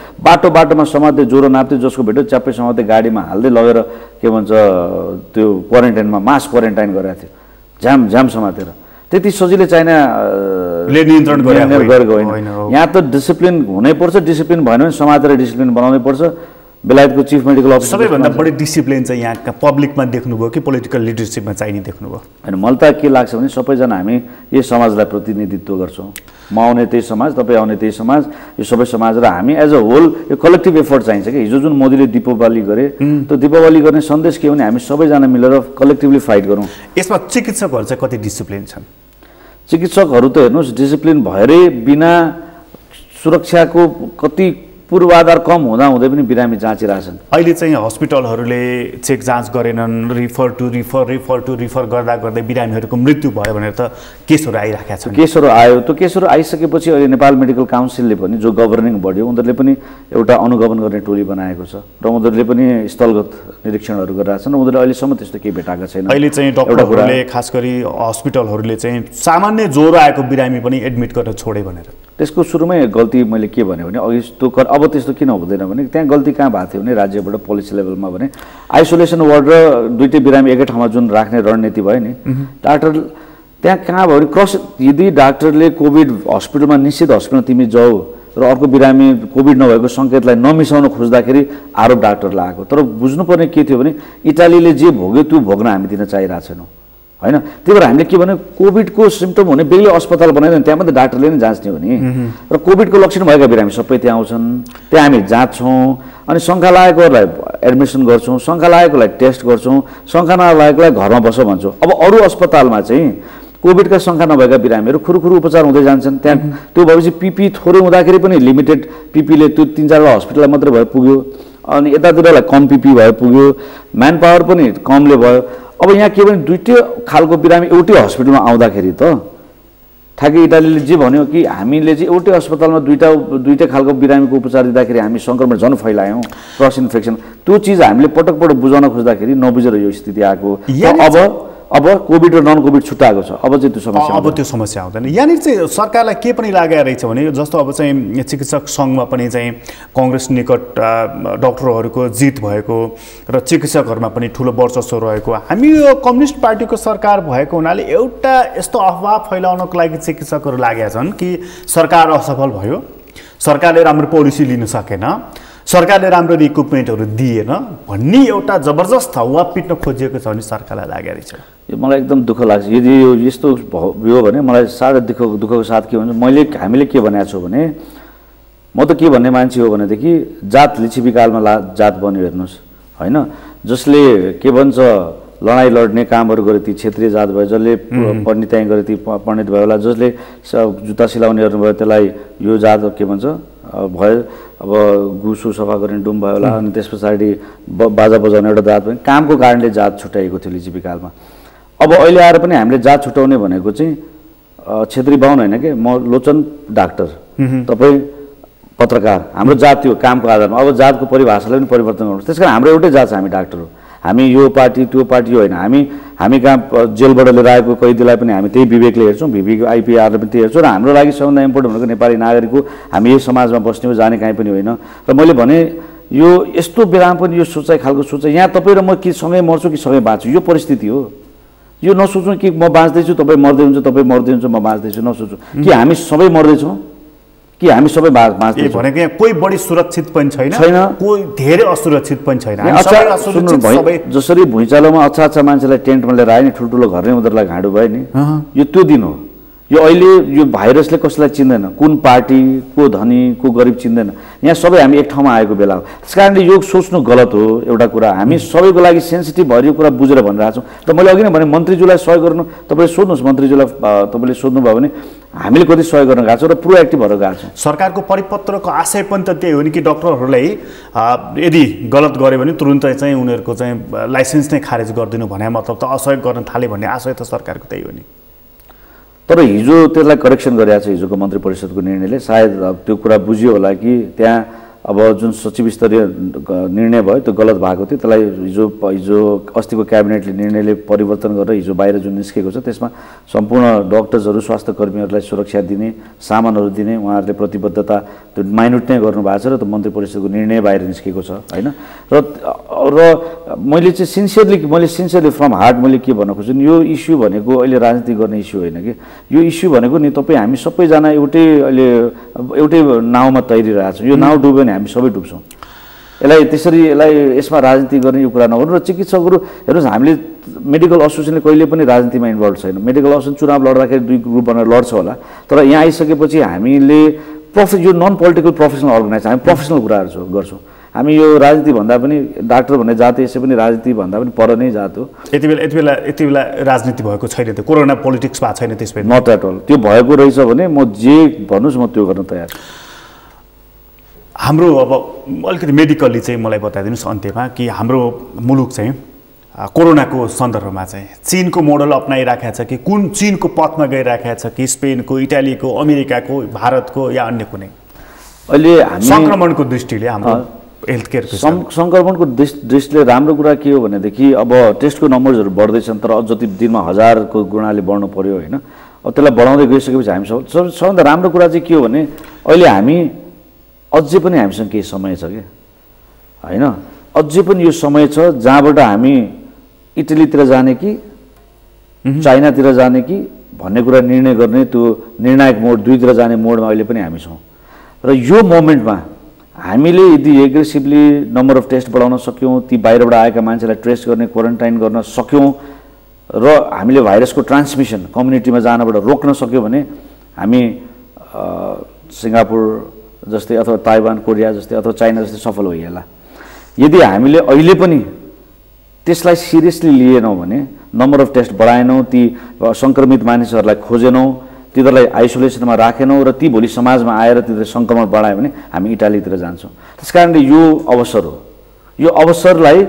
बाटोमा समात्दै ज्वरो नाप्थ्यो जसको भेट्यो च्याप्पै समात्दै गाडीमा हाल्दै लगेर के भन्छ त्यो क्वारेन्टाइनमा मास क्वारेन्टाइन गरेको थियो जाम समातेर त्यति सजिलै चाइनाले नियन्त्रण गरेको होइन यहाँ त डिसिप्लिन हुनैपर्छ डिसिप्लिन भएन भने समातेर डिसिप्लिन बनाउनै पर्छ बेलायतको चिफ मेडिकल अफिसर सबैभन्दा बढी डिसिप्लिन चाहिँ यहाँका पब्लिकमा देख्नुभयो कि पोलिटिकल लिडरसिपमा चाहिने देख्नुभयो होइन मलाई त के लाग्छ भने सबैजना हामी यही समाजलाई प्रतिनिधित्व गर्छौँ म आउने त्यही समाज तपाईँ आउने त्यही समाज यो सबै समाज र हामी एज अ होल यो कलेक्टिभ एफर्ट चाहिन्छ कि हिजो जुन मोदीले दीपावली गरे त्यो दीपावली गर्ने सन्देश के हो भने हामी सबैजना मिलेर कलेक्टिभली फाइट गरौँ यसमा चिकित्सकहरू चाहिँ कति डिसिप्लिन छन् चिकित्सकहरू त हेर्नुहोस् डिसिप्लिन भएरै बिना सुरक्षाको कति पूर्वाधार कम हुँदै पनि बिरामी जाँचिरहेछन् अहिले चाहिँ हस्पिटलहरूले चेक जाँच गरेनन् रिफर गर्दै बिरामीहरूको मृत्यु भयो भनेर त केसहरू आइरहेका छन् केसहरू आयो त्यो केसहरू आइसकेपछि अहिले नेपाल मेडिकल काउन्सिलले पनि जो गभर्निङ बडी हो उनीहरूले पनि एउटा अनुगमन गर्ने टोली बनाएको छ र उनीहरूले पनि स्थलगत निरीक्षणहरू गरिरहेछन् र उनीहरूले अहिलेसम्म त्यस्तो केही भेटाएको छैन अहिले चाहिँ डक्टरहरूले खास गरी हस्पिटलहरूले चाहिँ सामान्य ज्वरो आएको बिरामी पनि एडमिट गर्न छोडे भनेर त्यसको सुरुमै गल्ती मैले के भने अघि त्यो अब त्यस्तो किन हुँदैन भने त्यहाँ गल्ती कहाँ भएको थियो भने राज्यबाट पोलिसी लेभलमा भने आइसोलेसन वार्ड र दुईटै बिरामी एकै ठाउँमा जुन राख्ने रणनीति भयो नि डाक्टर त्यहाँ कहाँ भयो भने क्रस यदि डाक्टरले कोभिड हस्पिटलमा निश्चित हस्पिटलमा तिमी जाऊ र अर्को बिरामी कोभिड नभएको सङ्केतलाई नमिसाउन खोज्दाखेरि आरोप डाक्टरलाई आएको तर बुझ्नुपर्ने के थियो भने इटालीले जे भोग्यो त्यो भोग्न हामी दिन चाहिरहेको छैनौँ होइन त्यही भएर हामीले के भन्यो कोभिडको सिम्पटम हुने बेग्लै अस्पताल बनाइदियो त्यहाँ मात्रै डाक्टरले नै जाँच्ने हो नि र कोभिडको लक्षण भएका बिरामी सबै त्यहाँ आउँछन् त्यहाँ हामी जाँच्छौँ अनि शङ्का लागेकोलाई एडमिसन गर्छौँ शङ्का लागेकोलाई टेस्ट गर्छौँ शङ्का नलागेकोलाई घरमा बस भन्छौँ अब अरू अस्पतालमा चाहिँ कोभिडका शङ्का नभएका बिरामीहरू खुरुखुरु उपचार हुँदै जान्छन् त्यहाँ त्यो भएपछि पिपी थोरै हुँदाखेरि पनि लिमिटेड पिपीले त्यो 3-4 हस्पिटललाई मात्रै भए पुग्यो अनि यतातिरलाई कम पिपी भए पुग्यो म्यान पावर पनि कमले भयो अब यहाँ के भने दुईटै खालको बिरामी एउटै हस्पिटलमा आउँदाखेरि त ठ्याक्कै इटालीले जे भन्यो कि हामीले चाहिँ एउटै अस्पतालमा दुईटै खालको बिरामीको उपचार दिँदाखेरि हामी सङ्क्रमण झन् फैलायौँ क्रस इन्फेक्सन त्यो चिज हामीले पटक बुझाउन खोज्दाखेरि नबुझेर यो स्थिति आएको अब कोभिड र नन कोभिड छुट्टाएको छ अब चाहिँ त्यो समस्या आउँदैन यहाँनिर चाहिँ सरकारलाई के पनि लागेको रहेछ भने जस्तो अब चाहिँ चिकित्सक सङ्घमा पनि चाहिँ कङ्ग्रेस निकट डक्टरहरूको जित भएको र चिकित्सकहरूमा पनि ठुलो वर्चस्व रहेको हामी यो कम्युनिस्ट पार्टीको सरकार भएको हुनाले एउटा यस्तो अफवाह फैलाउनको लागि चिकित्सकहरू लागेका छन् कि सरकार असफल भयो सरकारले राम्रो पोलिसी लिन सकेन सरकारले राम्रो इक्विपमेन्टहरू दिएन भन्ने एउटा जबरजस्त हावा पिट्न खोजिएको छ भने सरकारलाई लागेको रहेछ यो मलाई एकदम दुःख लाग्छ यदि यो यस्तो भयो भने मलाई साह्रै दुःखको साथ के भन्छ हामीले के भनेको छौँ भने म त के भन्ने मान्छे हो भनेदेखि जात लिच्छिविकालमा जात बन्यो हेर्नुहोस् होइन जसले के भन्छ लडाइँ लड्ने कामहरू गरे ती क्षेत्रीय जात भयो जसले पण्डिताइ गरे ती पण्डित भयो होला जसले जुत्ता सिलाउनेहरू भयो त्यसलाई यो जात के भन्छ भयो अब गुसु सफा गर्ने डुम भयो होला अनि त्यस पछाडि बाजा बजाउने एउटा जात पनि कामको कारणले जात छुट्याएको थियो लिच्छिविकालमा अब अहिले आएर पनि हामीले जात छुट्याउने भनेको चाहिँ क्षेत्री बाहुन होइन कि म लोचन डाक्टर तपाईँ पत्रकार हाम्रो जात त्यो कामको आधारमा अब जातको परिभाषालाई पनि परिवर्तन गर्नुपर्छ। त्यस कारण हाम्रो एउटै जात छ, हामी डाक्टर हो, हामी यो पार्टी त्यो पार्टी होइन। हामी कहाँ जेलबाट लिएर आएको कैदीलाई पनि हामी त्यही विवेकले हेर्छौँ, आइपिआरले पनि त्यही हेर्छौँ। र हाम्रो लागि सबभन्दा इम्पोर्टेन्ट भनेको नेपाली नागरिक हो, हामी यही समाजमा बस्ने हो, जाने कहीँ पनि होइन। र मैले भने यो यस्तो बेलामा पनि यो सोचाइ खालको सोचाइ, यहाँ तपाईँ र म कि सँगै मर्छु कि सँगै बाँच्छु, यो परिस्थिति हो। यो नसोचौँ कि म बाँच्दैछु तपाईँ मर्दै हुन्छ, तपाईँ मर्दै हुन्छ म बाँच्दैछु, नसोचौँ कि हामी सबै मर्दैछौँ कि हामी सबै बाँच्दैछौँ। भनेको यहाँ कोही बढी सुरक्षित पनि छैन, कोही धेरै असुरक्षित पनि छैन। जसरी भुइँचालोमा अच्छा अच्छा मान्छेलाई टेन्टमा लिएर आयो नि, ठुल्ठुलो घर नै उनीहरूलाई घाँडो भयो नि, यो त्यो दिन हो। यो अहिले यो भाइरसले कसैलाई चिन्दैन, कुन पार्टी को धनी को गरिब चिन्दैन। यहाँ सबै हामी एक ठाउँमा आएको बेला हो। त्यस कारणले यो सोच्नु गलत हो। एउटा कुरा हामी सबैको लागि सेन्सिटिभ भएर यो कुरा बुझेर भनिरहेको छौँ। र मैले अघि नै भने मन्त्रीज्यूलाई सहयोग गर्नु, तपाईँले सोध्नुहोस् मन्त्रीज्यूलाई, तपाईँले सोध्नुभयो भने हामीले कति सहयोग गर्न गएको छौँ र प्रोएक्टिभ भएर गएको छौँ। सरकारको परिपत्रको आशय पनि त त्यही हो नि कि डक्टरहरूलाई यदि गलत गऱ्यो भने तुरुन्तै चाहिँ उनीहरूको चाहिँ लाइसेन्स नै खारेज गरिदिनु भने मतलब त असहयोग गर्न थाले भन्ने आशय त सरकारको त्यही हो नि। तर हिजो त्यसलाई करेक्सन गरेको छ हिजोको मन्त्री परिषदको निर्णयले। सायद त्यो कुरा बुझ्यो होला कि त्यहाँ अब जुन सचिव स्तरीय निर्णय भयो त्यो गलत भएको थियो। त्यसलाई हिजो अस्तिको क्याबिनेटले निर्णयले परिवर्तन गरेर हिजो बाहिर जुन निस्केको छ त्यसमा सम्पूर्ण डक्टर्सहरू स्वास्थ्य कर्मीहरूलाई सुरक्षा दिने, सामानहरू दिने उहाँहरूले प्रतिबद्धता त्यो माइन्युट नै गर्नुभएको छ र त्यो मन्त्री परिषदको निर्णय बाहिर निस्केको छ होइन। र मैले चाहिँ सिन्सियरली फ्रम हार्ट मैले के भन्न खोज्छु यो इस्यु भनेको अहिले राजनीति गर्ने इस्यु होइन कि यो इस्यु भनेको नि तपाईँ हामी सबैजना एउटै नाउँमा तैरिरहेको छौँ। यो नाउँ डुब्यो भने हामी सबै डुब्छौँ। यसलाई यसमा राजनीति गर्ने यो कुरा नगर्नु। र चिकित्सकहरू हेर्नुहोस्, हामीले मेडिकल एसोसिएसनले कहिले पनि राजनीतिमा इन्भल्भ छैन। मेडिकल एसोसिएसन चुनाव लड्दाखेरि दुई ग्रुप बनाएर लड्छ होला, तर यहाँ आइसकेपछि हामीले यो नन पोलिटिकल प्रोफेसनल अर्गनाइज हामी प्रोफेसनल कुराहरू गर्छौँ। हामी यो राजनीति भन्दा पनि डाक्टर भन्ने जात यसै पनि राजनीति भन्दा पनि पर नै जात हो। यति बेला राजनीति भएको छैन, त्यो कोरोना पोलिटिक्स भएको छैन त्यसमा। Not at all. त्यो भएको रहेछ भने म जे भन्नुहोस् म त्यो गर्न तयार। हाम्रो अब अलिकति मेडिकल्ली चाहिँ मलाई बताइदिनुहोस् अन्त्यमा कि हाम्रो मुलुक चाहिँ कोरोनाको सन्दर्भमा चाहिँ चीनको मोडल अपनाइराखेको छ कि कुन चीनको पथमा गइराखेको छ कि स्पेनको, इटालीको, अमेरिकाको, भारतको या अन्य कुनै? अहिले हामी सङ्क्रमणको दृष्टिले हाम्रो हेल्थ केयरको सङ्क्रमणको दृष्टिले राम्रो कुरा के हो भनेदेखि अब टेस्टको नम्बर्सहरू बढ्दैछन्, तर अझ जति दिनमा 1000को गुणाले बढ्नु पर्यो होइन। अब त्यसलाई बढाउँदै गइसकेपछि हामी सबभन्दा राम्रो कुरा चाहिँ के हो भने अहिले हामी अझै पनि हामीसँग केही समय छ कि होइन, अझै पनि यो समय छ जहाँबाट हामी इटलीतिर जाने कि चाइनातिर जाने कि भन्ने कुरा निर्णय गर्ने त्यो निर्णायक मोड दुईतिर जाने मोडमा अहिले पनि हामी छौँ। र यो मोमेन्टमा हामीले यदि एग्रेसिभली नम्बर अफ टेस्ट बढाउन सक्यौँ, ती बाहिरबाट आएका मान्छेलाई ट्रेस गर्ने, क्वारेन्टाइन गर्न सक्यौँ र हामीले भाइरसको ट्रान्समिसन कम्युनिटीमा जानबाट रोक्न सक्यौँ भने हामी सिङ्गापुर जस्तै अथवा ताइवान, कोरिया जस्तै अथवा चाइना जस्तै सफल भइहाल्ला। यदि हामीले अहिले पनि त्यसलाई सिरियसली लिएनौँ भने, नम्बर अफ टेस्ट बढाएनौँ, ती सङ्क्रमित मानिसहरूलाई खोजेनौँ, तिनीहरूलाई आइसोलेसनमा राखेनौँ र ती भोलि समाजमा आएर तिनीहरूले सङ्क्रमण बढायो भने हामी इटालीतिर जान्छौँ। त्यस कारणले यो अवसर हो। यो अवसरलाई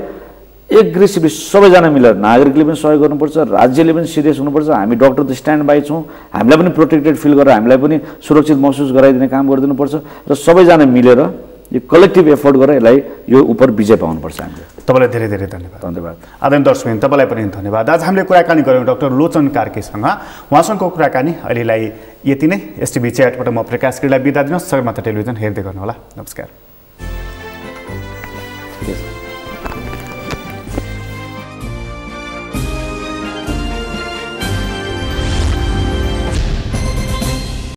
एग्रेसिभली सबैजना मिलेर नागरिकले पनि सहयोग गर्नुपर्छ, राज्यले पनि सिरियस हुनुपर्छ, हामी डक्टर त स्ट्यान्ड बाई छौँ, हामीलाई पनि प्रोटेक्टेड फिल गरेर हामीलाई पनि सुरक्षित महसुस गराइदिने काम गरिदिनुपर्छ र सबैजना मिलेर यो कलेक्टिभ एफोर्ट गरेर यसलाई यो उपर विजय पाउनुपर्छ हामीले। तपाईँलाई धेरै धेरै धन्यवाद। धन्यवाद। आदरणीय दर्शकबिन, तपाईँलाई पनि धन्यवाद। आज हामीले कुराकानी गऱ्यौँ डाक्टर लोचन कार्कीसँग। उहाँसँगको कुराकानी अहिलेलाई यति नै। एसटिभी च्याटबाट म प्रकाश गिरीलाई बिदा दिनुहोस्। सगरमाथा टेलिभिजन हेर्दै गर्नुहोला। नमस्कार।